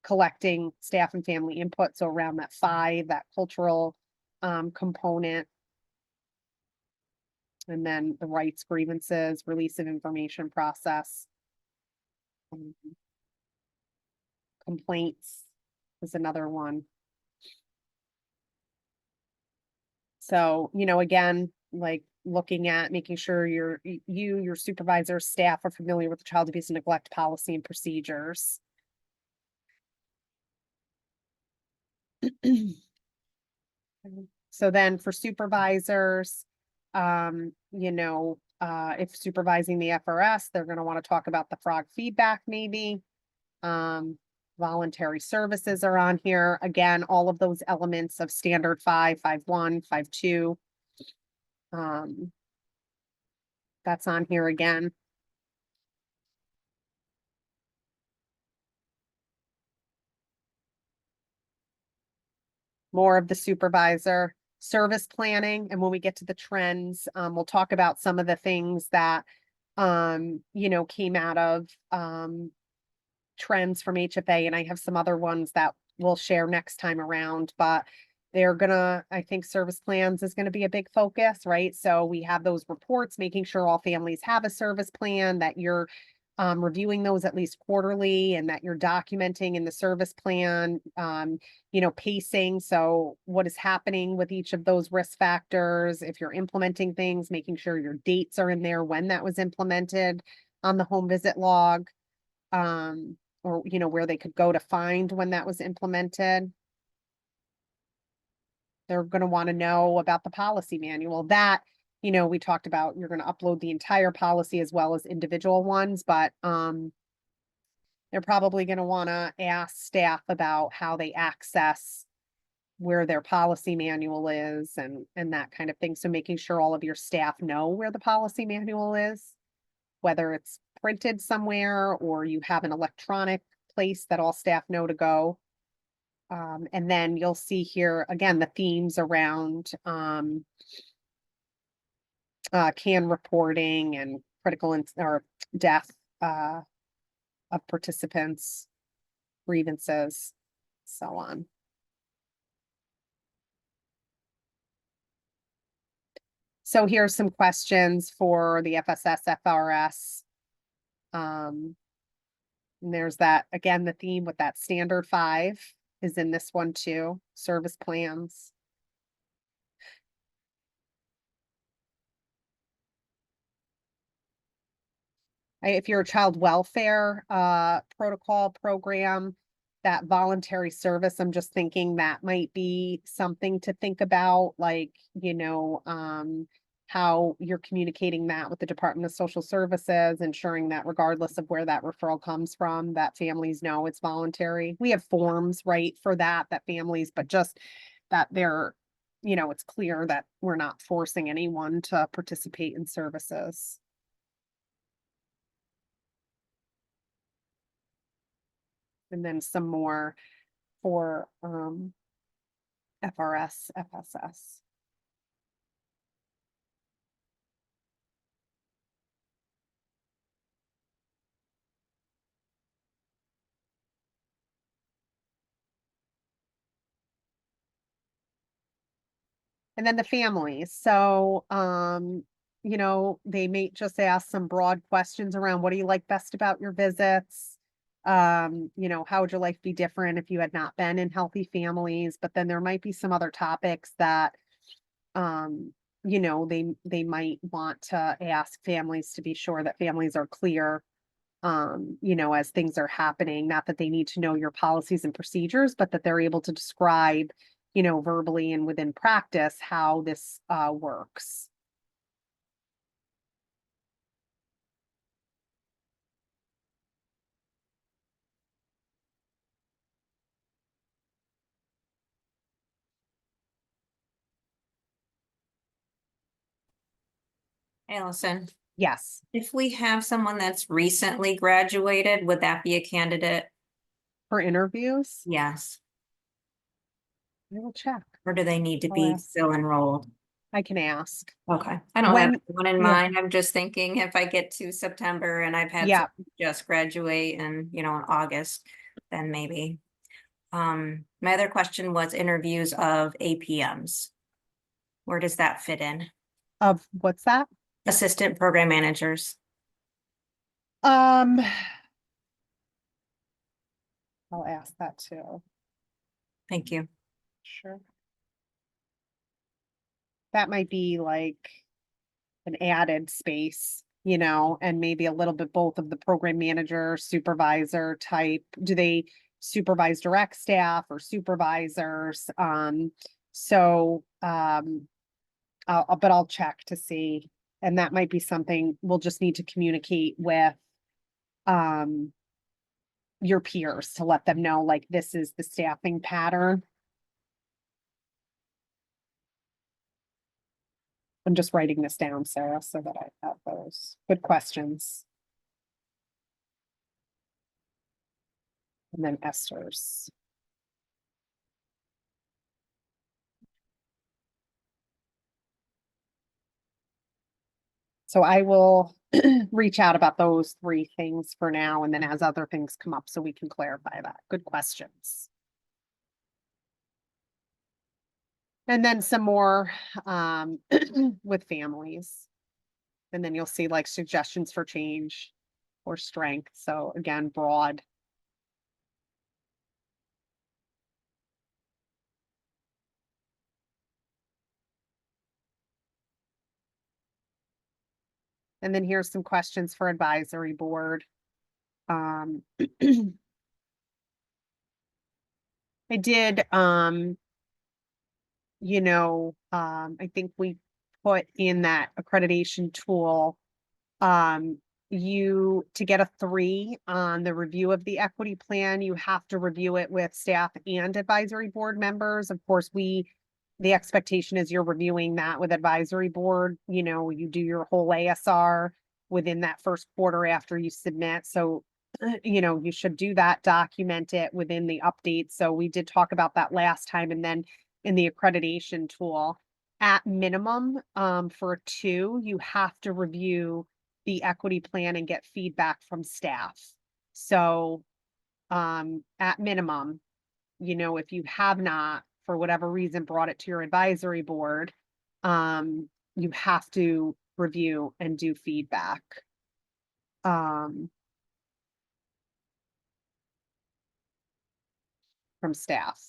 collecting staff and family input. So around that 5, that cultural component. And then the rights, grievances, release of information process. um, Complaints is another one. So, you know, again, like looking at making sure your supervisor, staff are familiar with the child abuse and neglect policy and procedures. So then for supervisors, you know, if supervising the FRS, they're going to want to talk about the frog feedback maybe. Voluntary services are on here. Again, all of those elements of standard 5, 5.1, 5.2. That's on here again. More of the supervisor service planning. And when we get to the trends, we'll talk about some of the things that, you know, came out of, trends from HFA, and I have some other ones that we'll share next time around, but they're gonna, I think service plans is gonna be a big focus, right? So we have those reports, making sure all families have a service plan, that you're reviewing those at least quarterly, and that you're documenting in the service plan, you know, pacing. So what is happening with each of those risk factors? If you're implementing things, making sure your dates are in there when that was implemented on the home visit log. Or, you know, where they could go to find when that was implemented. They're going to want to know about the policy manual that, you know, we talked about, you're going to upload the entire policy as well as individual ones, but, they're probably going to want to ask staff about how they access where their policy manual is and that kind of thing. So making sure all of your staff know where the policy manual is, whether it's printed somewhere or you have an electronic place that all staff know to go. And then you'll see here, again, the themes around CAN reporting and critical or death of participants, grievances, so on. So here's some questions for the FSS, FRS. And there's that, again, the theme with that standard 5 is in this one too, service plans. If you're a child welfare protocol program, that voluntary service, I'm just thinking that might be something to think about, like, how you're communicating that with the Department of Social Services, ensuring that regardless of where that referral comes from, that families know it's voluntary. We have forms, right, for that families, but just that they're, it's clear that we're not forcing anyone to participate in services. And then some more for FRS, FSS. And then the families. So, they may just ask some broad questions around what do you like best about your visits? How would your life be different if you had not been in healthy families? But then there might be some other topics that, they might want to ask families to be sure that families are clear, as things are happening, not that they need to know your policies and procedures, but that they're able to describe, verbally and within practice how this works. Allison, Yes, if we have someone that's recently graduated, would that be a candidate? for interviews, Yes. I will check. Or do they need to I'll be ask. still enrolled? I can ask. Okay, I don't have When, one in yeah. mind. I'm just thinking if I get to September and I've had Yeah, someone just graduate and, in August, then maybe. My other question was interviews of APMs. Where does that fit in? of what's that? Assistant program managers. Um, I'll ask that too. Thank you. Sure. That might be like an added space, and maybe a little bit both of the program manager, supervisor type. Do they supervise direct staff or supervisors? But I'll check to see. And that might be something we'll just need to communicate with um your peers to let them know, like, this is the staffing pattern. I'm just writing this down, Sarah, so that I have those good questions. And then Esther's. So I will reach out about those three things for now, and then as other things come up, so we can clarify that. Good questions. And then some more with families. And then you'll see like suggestions for change or strength. So again, broad. And then here's some questions for advisory board. I did, I think we put in that accreditation tool, to get a 3 on the review of the equity plan, you have to review it with staff and advisory board members. Of course, the expectation is you're reviewing that with advisory board, you do your whole ASR within that first quarter after you submit. So, you should do that, document it within the update. So we did talk about that last time. And then in the accreditation tool, at minimum, for 2, you have to review the equity plan and get feedback from staff. So, at minimum, if you have not, for whatever reason, brought it to your advisory board, you have to review and do feedback. From staff.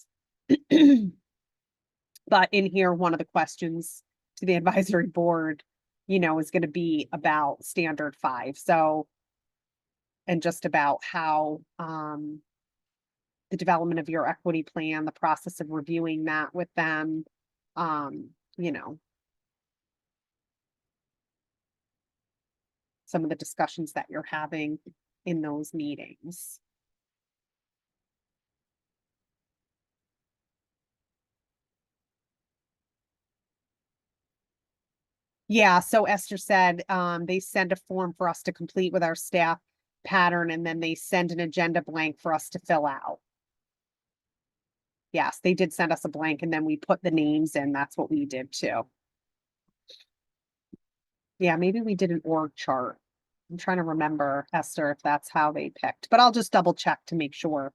But in here, one of the questions to the advisory board, is going to be about standard 5. So, and just about how, the development of your equity plan, the process of reviewing that with them, you know, some of the discussions that you're having in those meetings. Yeah, so Esther said, they send a form for us to complete with our staff pattern, and then they send an agenda blank for us to fill out. Yes, they did send us a blank, and then we put the names in. That's what we did too. Yeah, maybe we did an org chart. I'm trying to remember, Esther, if that's how they picked, but I'll just double check to make sure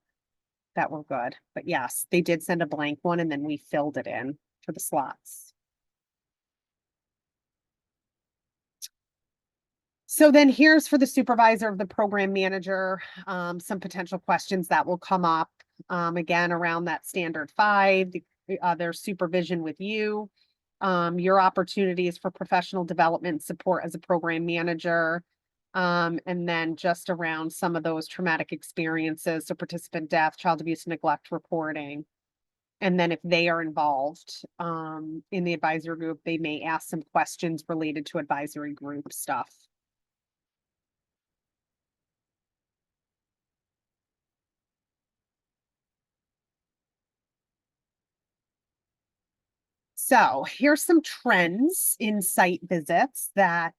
that we're good. But yes, they did send a blank one, and then we filled it in for the slots. So then here's for the supervisor of the program manager, some potential questions that will come up, again, around that standard 5, their supervision with you, your opportunities for professional development and support as a program manager, and then just around some of those traumatic experiences, so participant death, child abuse, neglect reporting. And then if they are involved, in the advisory group, they may ask some questions related to advisory group stuff. So here's some trends in site visits that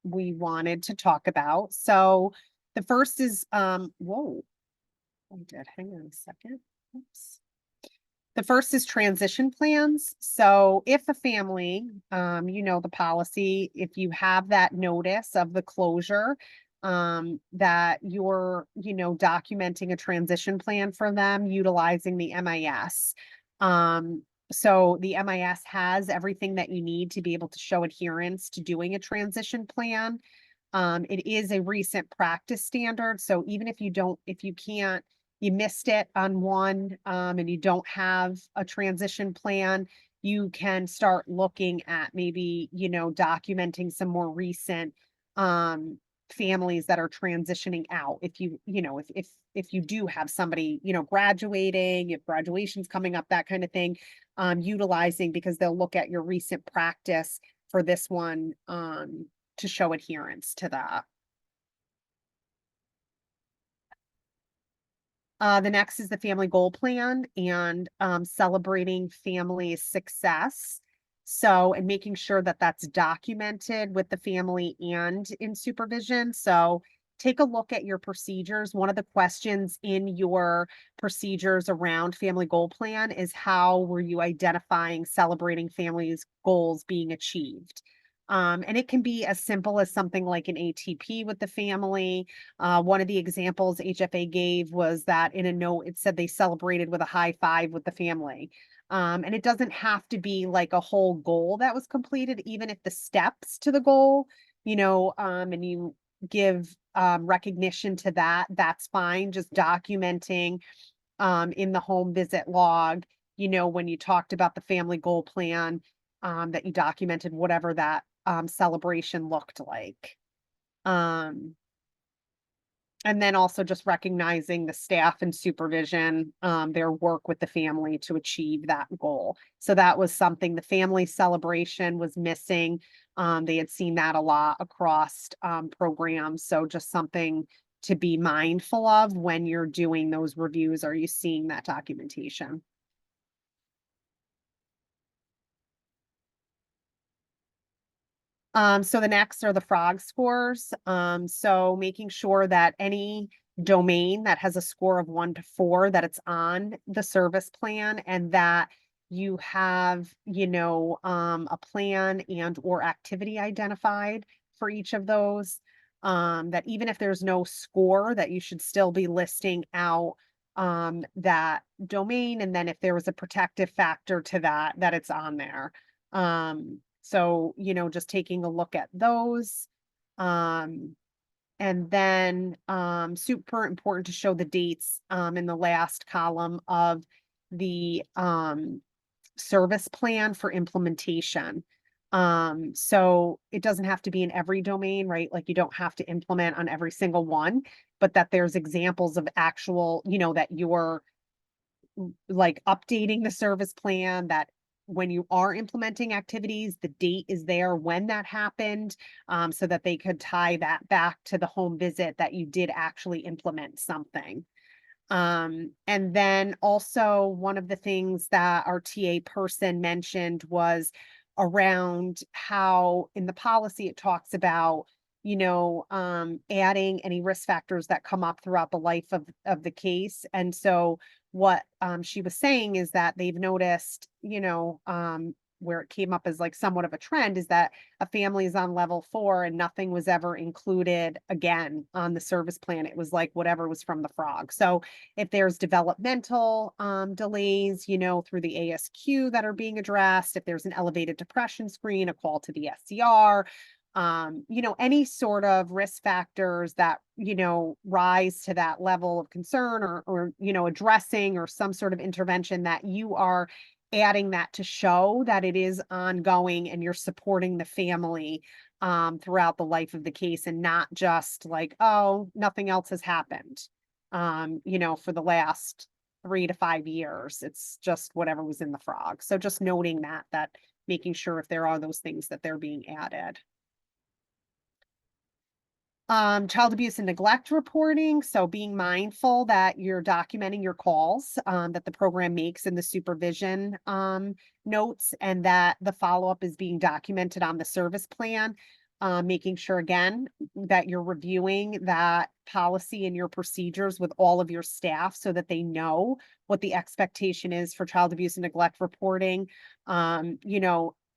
we wanted to talk about. So the first is, whoa, I did, hang on a second. Oops. The first is transition plans. So if a family, you know, the policy, if you have that notice of the closure, that you're, you know, documenting a transition plan for them utilizing the MIS. So the MIS has everything that you need to be able to show adherence to doing a transition plan. It is a recent practice standard. So even if you don't, if you can't, you missed it on one, and you don't have a transition plan, you can start looking at maybe, you know, documenting some more recent, families that are transitioning out. If you, you know, if you do have somebody, you know, graduating, if graduation's coming up, that kind of thing, utilizing, because they'll look at your recent practice for this one, to show adherence to that. The next is the family goal plan and celebrating family success. So, and making sure that that's documented with the family and in supervision. So take a look at your procedures. One of the questions in your procedures around family goal plan is how were you identifying celebrating families' goals being achieved? And it can be as simple as something like an ATP with the family. One of the examples HFA gave was that in a note, it said they celebrated with a high five with the family. And it doesn't have to be like a whole goal that was completed, even if the steps to the goal, you know, and you give recognition to that, that's fine. Just documenting in the home visit log, you know, when you talked about the family goal plan, that you documented whatever that celebration looked like. And then also just recognizing the staff and supervision, their work with the family to achieve that goal. So that was something, the family celebration was missing. They had seen that a lot across programs. So just something to be mindful of when you're doing those reviews. Are you seeing that documentation? So the next are the frog scores. So making sure that any domain that has a score of 1 to 4, that it's on the service plan, and that you have, you know, a plan and or activity identified for each of those. That even if there's no score, that you should still be listing out that domain, and then if there was a protective factor to that, that it's on there. So, you know, just taking a look at those. And then super important to show the dates in the last column of the service plan for implementation. So it doesn't have to be in every domain, right? Like you don't have to implement on every single one, but that there's examples of actual, that you're like updating the service plan, that when you are implementing activities, the date is there when that happened, so that they could tie that back to the home visit that you did actually implement something. And then also one of the things that our TA person mentioned was around how in the policy it talks about, adding any risk factors that come up throughout the life of the case. And so what she was saying is that they've noticed, where it came up as like somewhat of a trend is that a family is on level 4 and nothing was ever included again on the service plan. It was like whatever was from the frog. So if there's developmental delays, through the ASQ that are being addressed, if there's an elevated depression screen, a call to the SCR, any sort of risk factors that, rise to that level of concern or, addressing or some sort of intervention that you are adding that to show that it is ongoing and you're supporting the family throughout the life of the case and not just like, oh, nothing else has happened, for the last 3 to 5 years. It's just whatever was in the frog. So just noting that making sure if there are those things that they're being added. Child abuse and neglect reporting. So being mindful that you're documenting your calls that the program makes in the supervision notes, and that the follow-up is being documented on the service plan. Making sure again that you're reviewing that policy and your procedures with all of your staff so that they know what the expectation is for child abuse and neglect reporting.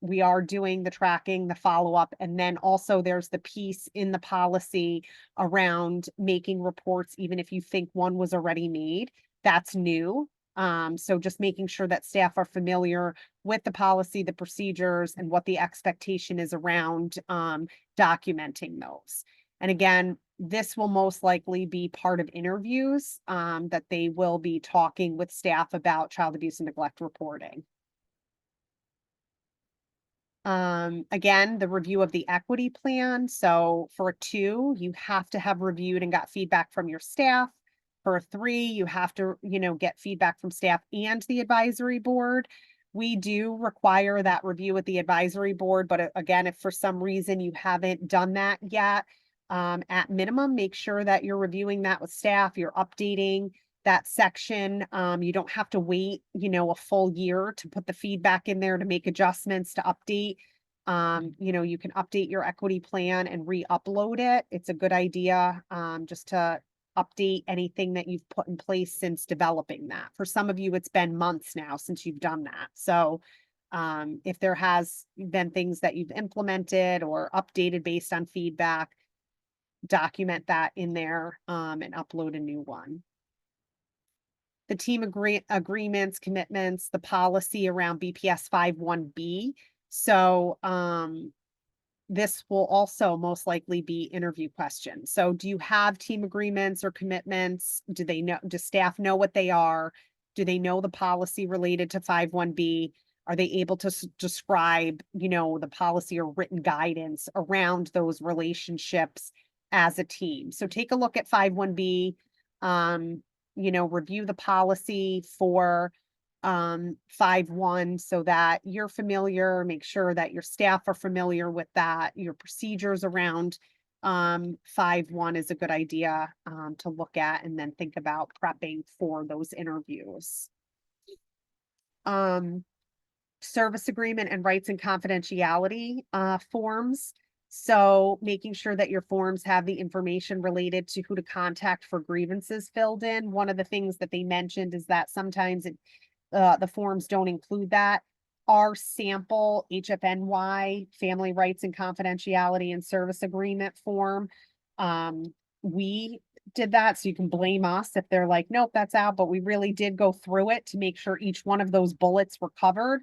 We are doing the tracking, the follow-up, and then also there's the piece in the policy around making reports, even if you think one was already made. That's new. So just making sure that staff are familiar with the policy, the procedures, and what the expectation is around documenting those. And again, this will most likely be part of interviews that they will be talking with staff about child abuse and neglect reporting. Again, the review of the equity plan. So for a 2, you have to have reviewed and got feedback from your staff. For a 3, you have to, get feedback from staff and the advisory board. We do require that review at the advisory board, but again, if for some reason you haven't done that yet, at minimum, make sure that you're reviewing that with staff, you're updating that section. You don't have to wait, a full year to put the feedback in there to make adjustments to update. You can update your equity plan and re-upload it. It's a good idea just to update anything that you've put in place since developing that. For some of you, it's been months now since you've done that. So if there has been things that you've implemented or updated based on feedback, document that in there and upload a new one. The team agreements, commitments, the policy around BPS 51B. So this will also most likely be interview questions. So do you have team agreements or commitments? Does staff know what they are? Do they know the policy related to 51B? Are they able to describe, the policy or written guidance around those relationships as a team? So take a look at 51B. Review the policy for 5.1 so that you're familiar, make sure that your staff are familiar with that. Your procedures around 5.1 is a good idea to look at and then think about prepping for those interviews. Service agreement and rights and confidentiality forms. So making sure that your forms have the information related to who to contact for grievances filled in. One of the things that they mentioned is that sometimes the forms don't include that. Our sample HFNY, Family Rights and Confidentiality and Service Agreement form, we did that, so you can blame us if they're like, nope, that's out, but we really did go through it to make sure each one of those bullets were covered.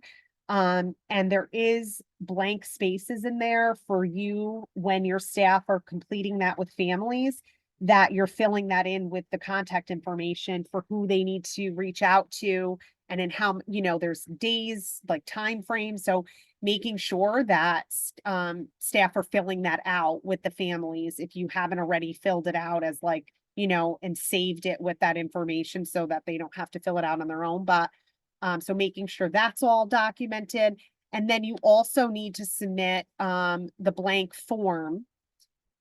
And there is blank spaces in there for you when your staff are completing that with families, that you're filling that in with the contact information for who they need to reach out to, and in how, there's days, like time frames. So making sure that staff are filling that out with the families if you haven't already filled it out as like, and saved it with that information so that they don't have to fill it out on their own. But so making sure that's all documented. And then you also need to submit the blank form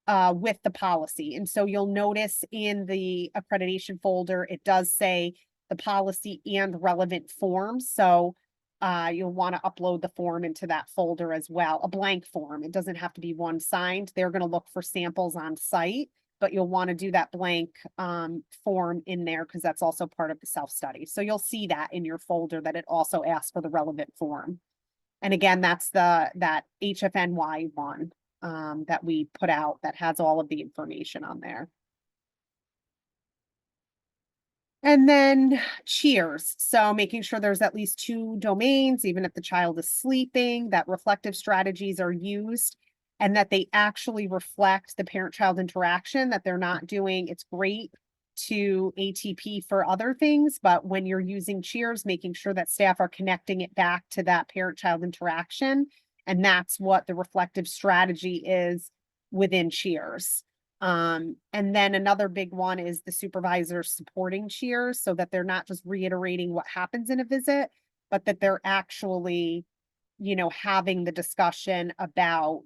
with the policy. And so you'll notice in the accreditation folder, it does say the policy and relevant forms. So you'll want to upload the form into that folder as well, a blank form. It doesn't have to be one signed. They're going to look for samples on site, but you'll want to do that blank form in there because that's also part of the self-study. So you'll see that in your folder that it also asks for the relevant form. And again, that's that HFNY one that we put out that has all of the information on there. And then cheers. So making sure there's at least 2 domains, even if the child is sleeping, that reflective strategies are used and that they actually reflect the parent-child interaction, that they're not doing, it's great to ATP for other things, but when you're using cheers, making sure that staff are connecting it back to that parent-child interaction. And that's what the reflective strategy is within cheers. And then another big one is the supervisor supporting cheers so that they're not just reiterating what happens in a visit, but that they're actually, having the discussion about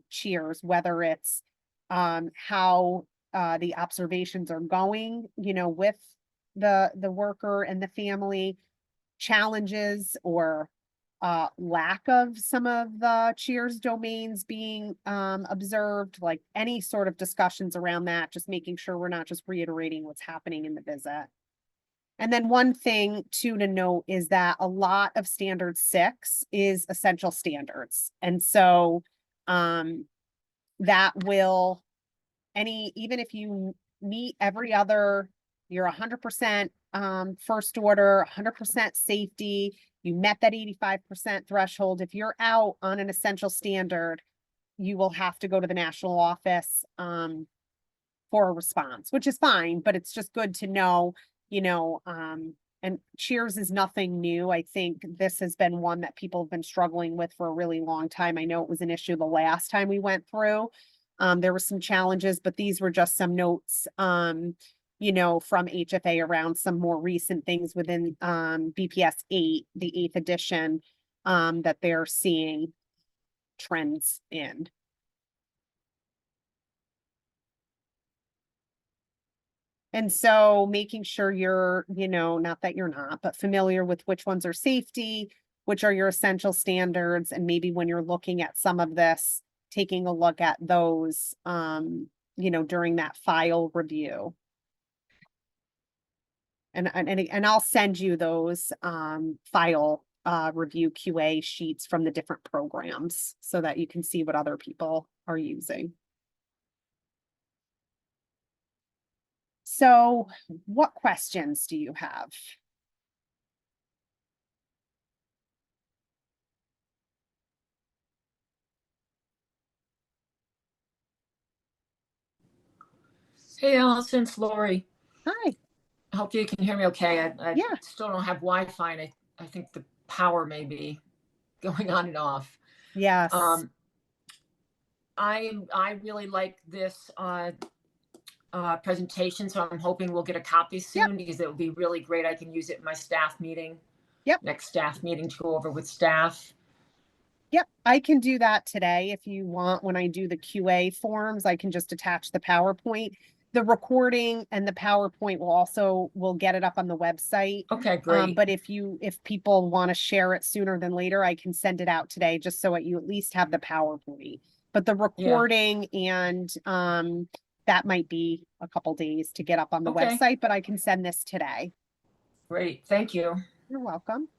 cheers, whether it's how the observations are going, with the worker and the family, challenges or lack of some of the cheers domains being observed, like any sort of discussions around that, just making sure we're not just reiterating what's happening in the visit. And then one thing too to note is that a lot of standard 6 is essential standards. And so that will, even if you meet every other, you're 100% first order, 100% safety, you met that 85% threshold. If you're out on an essential standard, you will have to go to the national office for a response, which is fine, but it's just good to know, and cheers is nothing new. I think this has been one that people have been struggling with for a really long time. I know it was an issue the last time we went through. There were some challenges, but these were just some notes, from HFA around some more recent things within BPS 8, the 8th edition, that they're seeing trends in. And so making sure you're, not that you're not, but familiar with which ones are safety, which are your essential standards, and maybe when you're looking at some of this, taking a look at those, during that file review. And I'll send you those file review QA sheets from the different programs so that you can see what other people are using. So what questions do you have? Hey, Allison, it's Lori. Hi. I hope you can hear me okay. I Yeah. still don't have Wi-Fi, and I think the power may be going on and off. Yes. I really like this presentation, so I'm hoping we'll get a copy soon because it would be really great. I can use it in my staff meeting. Next staff meeting to go over with staff. Yep, I can do that today if you want. When I do the QA forms, I can just attach the PowerPoint. The recording and the PowerPoint will get it up on the website. Okay, great. But if people want to share it sooner than later, I can send it out today just so that you at least have the PowerPoint. But the recording and that might be a couple days to get up on the website, but I can send this today. Great, thank you. You're welcome.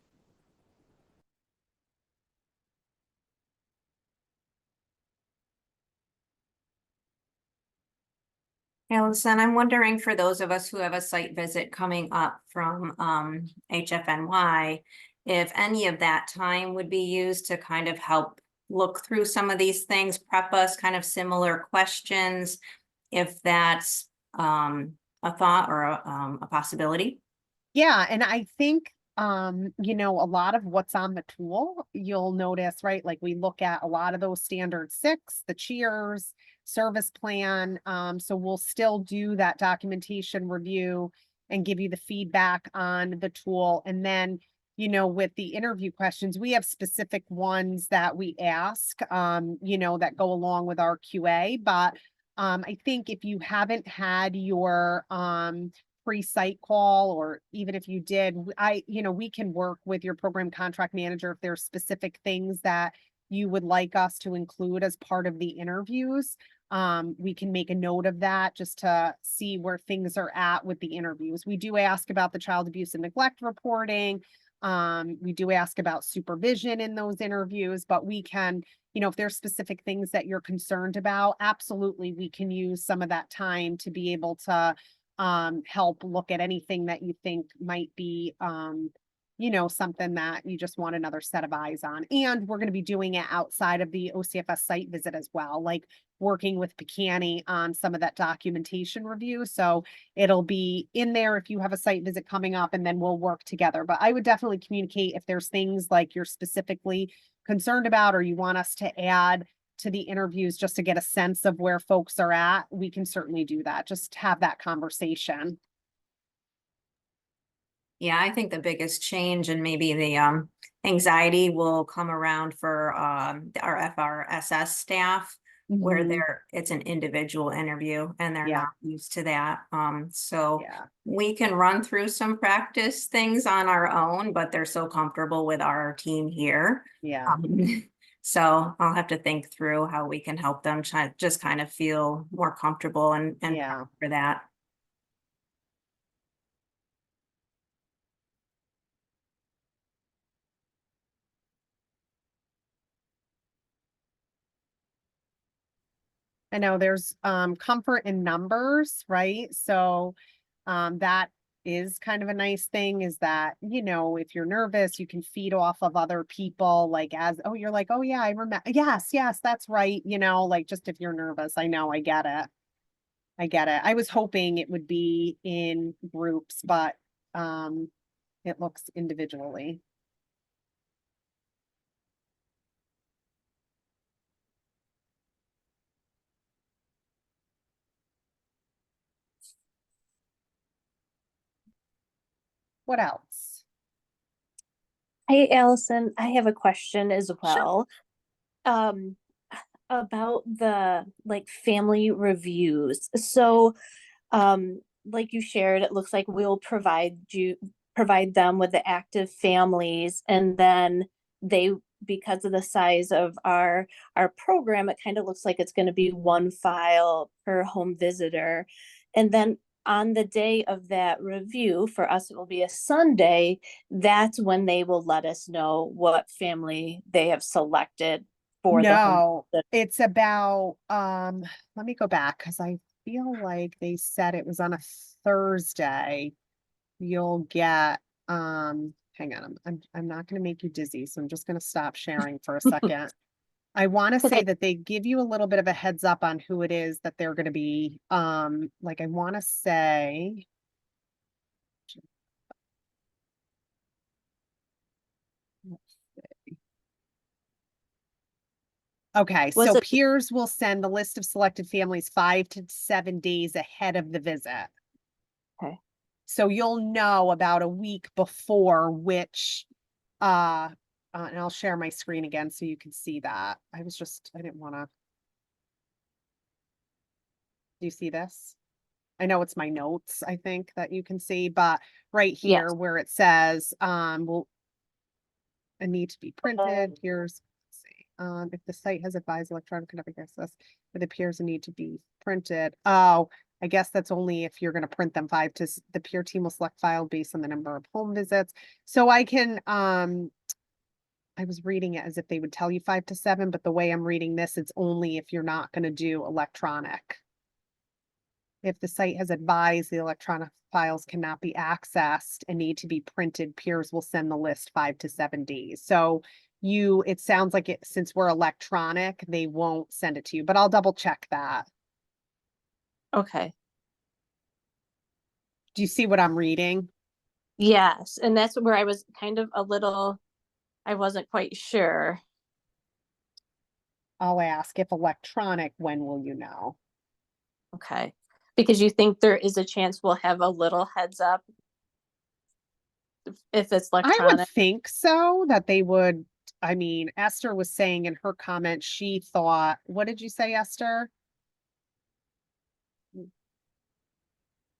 Allison, I'm wondering for those of us who have a site visit coming up from HFNY, if any of that time would be used to kind of help look through some of these things, prep us kind of similar questions, if that's a thought or a possibility. Yeah, and I think you know, a lot of what's on the tool, you'll notice, right? Like we look at a lot of those standard 6, the cheers, service plan. So we'll still do that documentation review and give you the feedback on the tool. And then, you know, with the interview questions, we have specific ones that we ask, you know, that go along with our QA. But I think if you haven't had your pre-site call, or even if you did, you know, we can work with your program contract manager if there's specific things that you would like us to include as part of the interviews. We can make a note of that just to see where things are at with the interviews. We do ask about the child abuse and neglect reporting. We do ask about supervision in those interviews, but we can, you know, if there's specific things that you're concerned about, absolutely, we can use some of that time to be able to help look at anything that you think might be, you know, something that you just want another set of eyes on. And we're going to be doing it outside of the OCFS site visit as well, like working with Picani on some of that documentation review. So it'll be in there if you have a site visit coming up, and then we'll work together. But I would definitely communicate if there's things like you're specifically concerned about, or you want us to add to the interviews just to get a sense of where folks are at. We can certainly do that. Just have that conversation. Yeah, I think the biggest change and maybe the anxiety will come around for our FRSS staff, where Mhm. it's an individual interview and they're Yeah. not used to that. So Yeah. we can run through some practice things on our own, but they're so comfortable with our team here. Yeah. So I'll have to think through how we can help them just kind of feel more comfortable and Yeah. for that. I know there's comfort in numbers, right? So that is kind of a nice thing, is that, you know, if you're nervous, you can feed off of other people, like as, oh, you're like, oh yeah, I remember. Yes, that's right. You know, like just if you're nervous, I know, I get it. I get it. I was hoping it would be in groups, but it looks individually. What else? Hey, Allison, I have a question as Sure. well. About the like family reviews. So, like you shared, it looks like we'll provide them with the active families, and then they, because of the size of our program, it kind of looks like it's going to be one file per home visitor. And then on the day of that review, for us it will be a Sunday, that's when they will let us know what family they have selected for the home No, visit. it's about, let me go back because I feel like they said it was on a Thursday. You'll get, hang on, I'm not gonna make you dizzy, so I'm just gonna stop sharing for a second. I want to say that they give you a little bit of a heads up on who it is that they're gonna be, like I want to say. Okay, Was so it peers will send the list of selected families 5 to 7 days ahead of the visit. okay? So you'll know about a week before which, and I'll share my screen again so you can see that. I didn't want to. Do you see this? I know it's my notes, I think, that you can see, but right here Yes. where it says, will a need to be printed, here's, let's see, if the site has advised electronic access, it appears a need to be printed. Oh, I guess that's only if you're going to print them the peer team will select file based on the number of home visits. So I can, I was reading it as if they would tell you 5 to 7, but the way I'm reading this, it's only if you're not going to do electronic. If the site has advised the electronic files cannot be accessed and need to be printed, peers will send the list 5 to 7 days. So it sounds like since we're electronic, they won't send it to you, but I'll double check that. Okay. Do you see what I'm reading? Yes, and that's where I was kind of I wasn't quite sure. I'll ask if electronic, when will you know? Okay. Because you think there is a chance we'll have a little heads up if it's I would electronic? think so, that they would. I mean, Esther was saying in her comment, she thought, what did you say, Esther?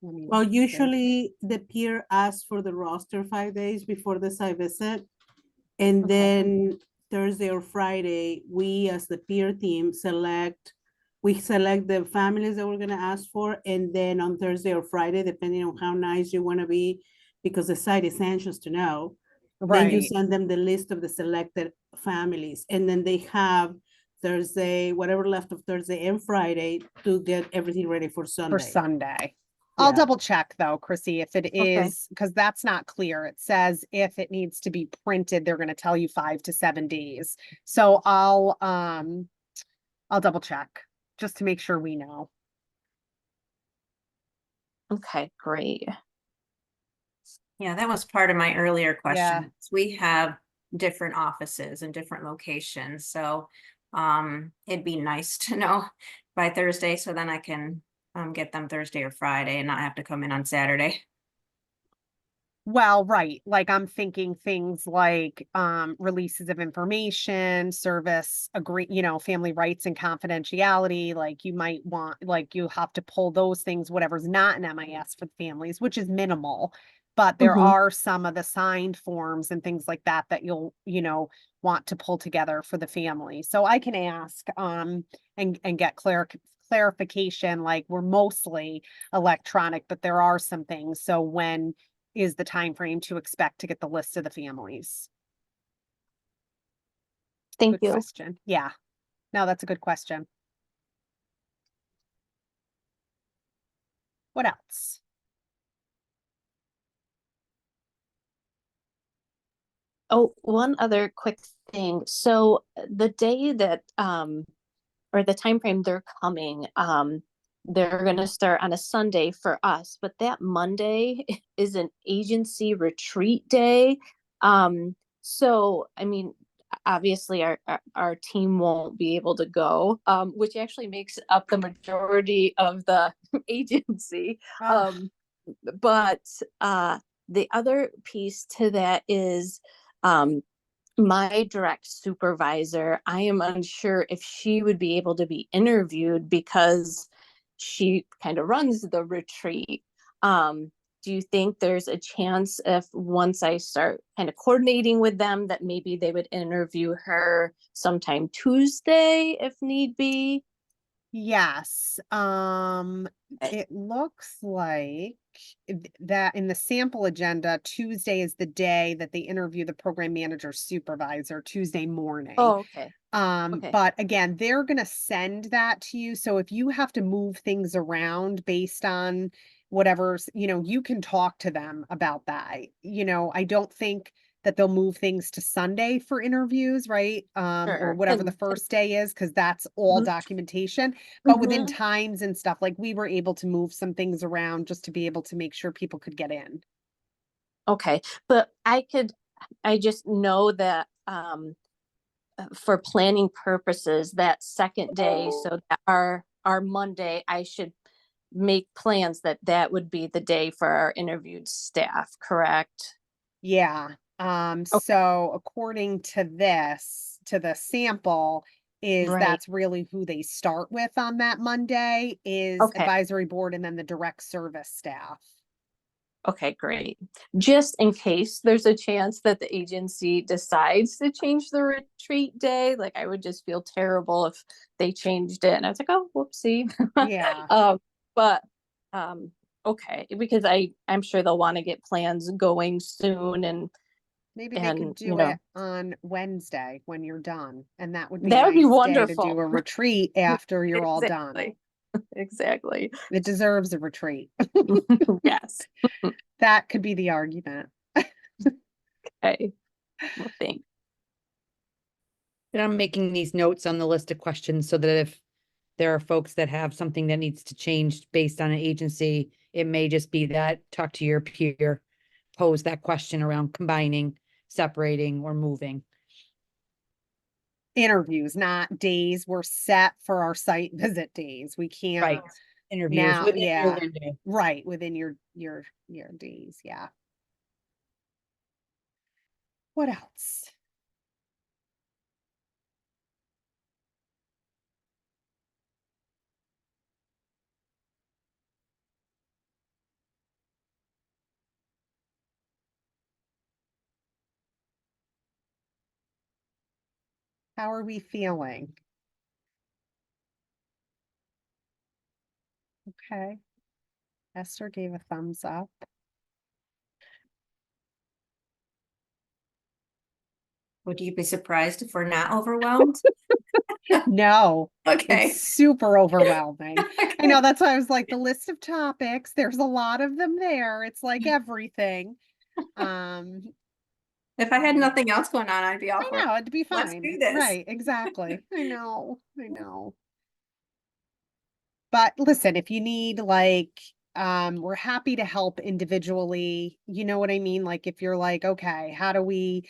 Let me Well, look at this. usually the peer asks for the roster 5 days before the site visit. And Okay. then Thursday or Friday, we as the peer team we select the families that we're gonna ask for. And then on Thursday or Friday, depending on how nice you wanna be, because the site is anxious to know, then you Right, send them the list of the selected families. And then they have Thursday, whatever left of Thursday and Friday to get everything ready for for Sunday. Sunday. I'll Yeah. double check though, Chrissy, if it Okay. is, because that's not clear. It says if it needs to be printed, they're gonna tell you 5 to 7 days. So I'll double check just to make sure we know. Okay, great. Yeah, that was part of my earlier Yeah. question. We have different offices and different locations, so it'd be nice to know by Thursday, so then I can get them Thursday or Friday and not have to come in on Saturday. Well, right, like I'm thinking things like releases of information, service agree, family rights and confidentiality, like you might want, like you have to pull those things, whatever's not an MIS for the families, which is minimal. But there Mhm. are some of the signed forms and things like that that you'll, want to pull together for the family. So I can ask and get clarification, like we're mostly electronic, but there are some things. So when is the time frame to expect to get the list of the families? Thank Good you. question. Yeah. No, that's a good question. What else? Oh, one other quick thing. So the day that or the time frame they're coming, they're gonna start on a Sunday for us, but that Monday is an agency retreat day. So I mean, obviously our team won't be able to go, which actually makes up the majority of the agency. Ah, But the other piece to that is um my direct supervisor, I am unsure if she would be able to be interviewed because she kind of runs the retreat. Do you think there's a chance if once I start kind of coordinating with them that maybe they would interview her sometime Tuesday if need be? yes. It looks like that in the sample agenda, Tuesday is the day that they interview the program manager supervisor, Tuesday morning. Oh, okay. Okay. But again, they're gonna send that to you. So if you have to move things around based on whatever's, you can talk to them about that. I don't think that they'll move things to Sunday for interviews, right? Or Sure. whatever the first day is, because that's all Mhm. documentation. But within Mhm. times and stuff, like we were able to move some things around just to be able to make sure people could get in. Okay. But I just know that for planning purposes, that second day, so that our Monday, I should make plans that that would be the day for our interviewed staff, correct? Yeah. Okay. So according to this, to the sample, is Right. that's really who they start with on that Monday is Okay. advisory board and then the direct service staff. Okay, great. Just in case there's a chance that the agency decides to change the retreat day, like I would just feel terrible if they changed it and I was like, oh, whoopsie. Yeah. But okay, because I'm sure they'll want to get plans going soon Maybe they could and do it on Wednesday when you're done. And that would be a that would be nice day to do wonderful. a retreat after you're all done. Exactly. Exactly. It deserves a retreat. Yes. That could be the argument. Okay. Well, thanks. And I'm making these notes on the list of questions so that if there are folks that have something that needs to change based on an agency, it may just be that talk to your peer pose that question around combining, separating, or moving. Interviews, not days. We're set for our site visit days. We can't. Right. Interviews Now, within your yeah. window. Right, within your days, yeah. What else? How are we feeling? Okay. Esther gave a thumbs up. Would you be surprised if we're not overwhelmed? No, Okay. it's super overwhelming. I know, Okay. that's why I was like, the list of topics, there's a lot of them there. It's like everything. If I had nothing else going on, I'd be all I for, know, it'd be let's fine. do this. Right, exactly. I know. But listen, if you need like, we're happy to help individually, you know what I mean? Like if you're like, okay, how do we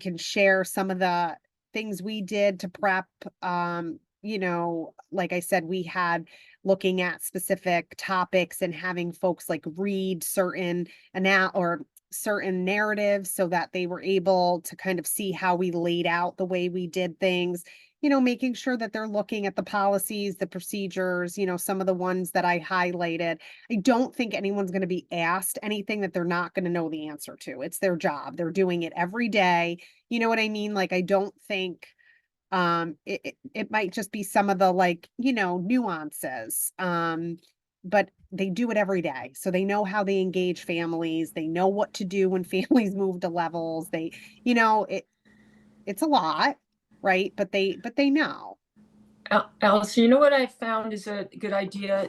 can share some of the things we did to prep, like I said, we had looking at specific topics and having folks like read certain or certain narratives so that they were able to kind of see how we laid out the way we did things, making sure that they're looking at the policies, the procedures, some of the ones that I highlighted. I don't think anyone's going to be asked anything that they're not going to know the answer to. It's their job. They're doing it every day. You know what I mean? Like, I don't think it might just be some of the like, nuances. But they do it every day. So they know how they engage families. They know what to do when families move to levels. It's a lot, right? But they know. Alice, you know what I found is a good idea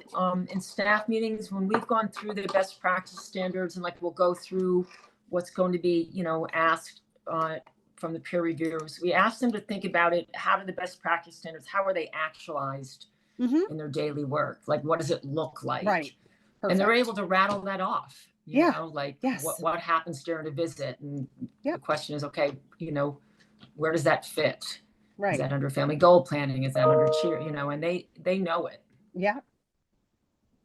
in staff meetings when we've gone through the best practice standards and like we'll go through what's going to be, asked from the peer reviewers. We ask them to think about it. How do the best practice standards, how are they actualized in their daily work? Like, what does it look like? Right. And they're Perfect. able to rattle that off, like Yes. what happens during a visit. And Yep. the question is, okay, where does that fit? Right. Is that under family goal planning? Is that under cheer? And they know it. Yeah.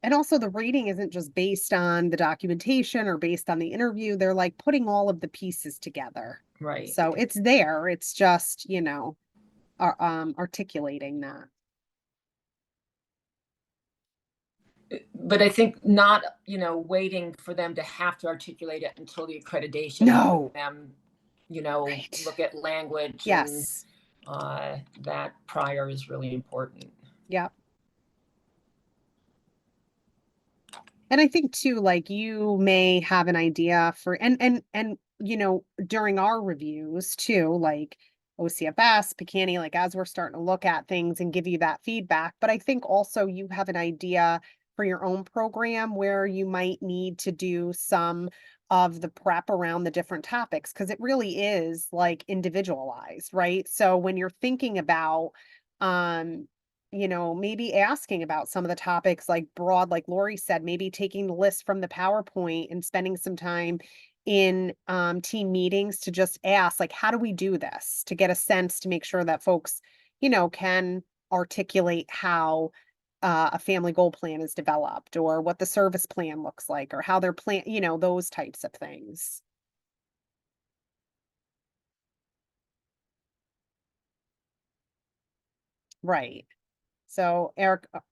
And also the rating isn't just based on the documentation or based on the interview. They're like putting all of the pieces together. Right. So it's there. It's just, articulating that. But I think not, waiting for them to have to articulate it until the accreditation. No. Them, Right. look at language. Yes. And that prior is really important. Yeah. And I think too, like you may have an idea for, and, during our reviews too, like OCFS, Picani, like as we're starting to look at things and give you that feedback, but I think also you have an idea for your own program where you might need to do some of the prep around the different topics, because it really is like individualized, right? So when you're thinking about, maybe asking about some of the topics like broad, like Lori said, maybe taking the list from the PowerPoint and spending some time in team meetings to just ask, like, how do we do this, to get a sense, to make sure that folks, can articulate how a family goal plan is developed, or what the service plan looks like, or how they're plan, those types of things. Right. So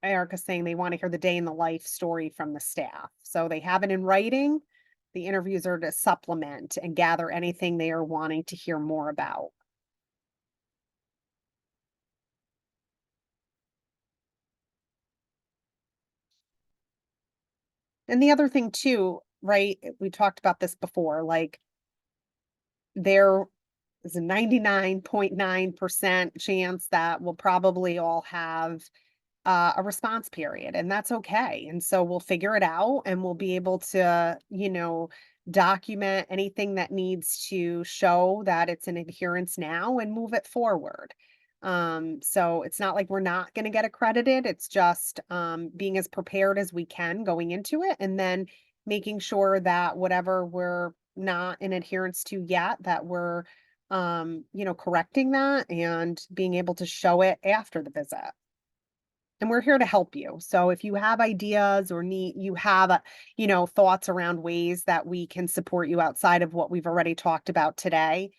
Erica's saying they want to hear the day in the life story from the staff. So they have it in writing. The interviews are to supplement and gather anything they are wanting to hear more about. And the other thing too, right? We talked about this before, like there is a 99.9% chance that we'll probably all have a response period, and that's okay. And so we'll figure it out and we'll be able to, document anything that needs to show that it's an adherence now and move it forward. So it's not like we're not going to get accredited. It's just being as prepared as we can going into it, and then making sure that whatever we're, not in adherence to yet, that we're, correcting that and being able to show it after the visit. And we're here to help you. So if you have ideas or you have, thoughts around ways that we can support you outside of what we've already talked about today,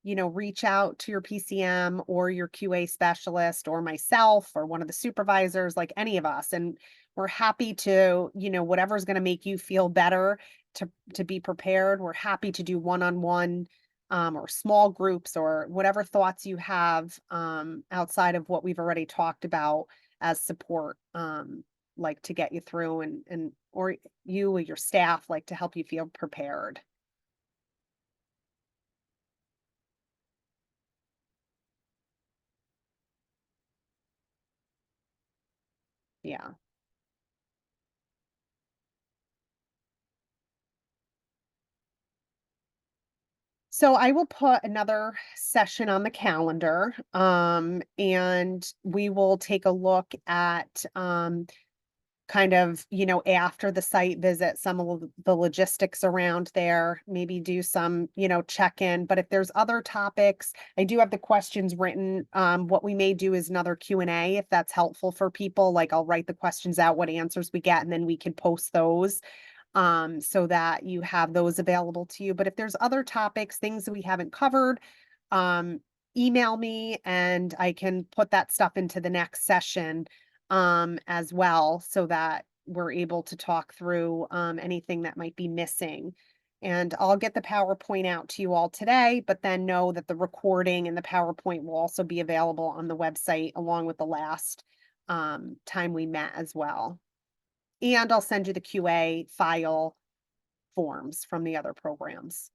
reach out to your PCM or your QA specialist or myself or one of the supervisors, like any of us. And we're happy to, whatever's going to make you feel better to be prepared. We're happy to do one-on-one or small groups or whatever thoughts you have outside of what we've already talked about as support, like to get you through and or you or your staff, like to help you feel prepared. Yeah. So I will put another session on the calendar, and we will take a look at, kind of, after the site visit, some of the logistics around there, maybe do some, check-in. But if there's other topics, I do have the questions written. What we may do is another Q&A if that's helpful for people. Like I'll write the questions out, what answers we get, and then we can post those so that you have those available to you. But if there's other topics, things that we haven't covered, email me and I can put that stuff into the next session as well, so that we're able to talk through anything that might be missing. And I'll get the PowerPoint out to you all today, but then know that the recording and the PowerPoint will also be available on the website along with the last time we met as well. And I'll send you the QA file forms from the other programs.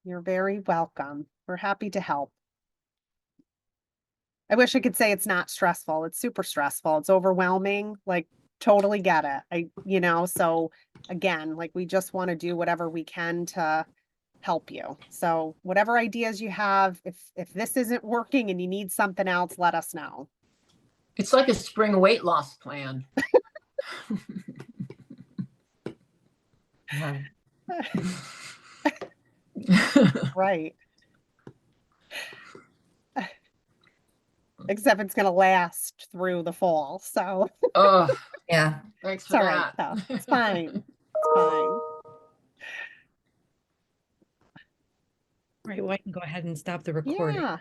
You're very welcome. We're happy to help. I wish I could say it's not stressful. It's super stressful. It's overwhelming. Like, totally get it. So again, like we just want to do whatever we can to help you. So whatever ideas you have, if this isn't working and you need something else, let us know. It's like a spring weight loss plan. Yeah. Right. Except it's going to last through the fall. So Oh, Yeah. thanks it's for all right. that. Though. It's fine. It's fine. Right, well, I can go ahead and stop the recording. Yeah.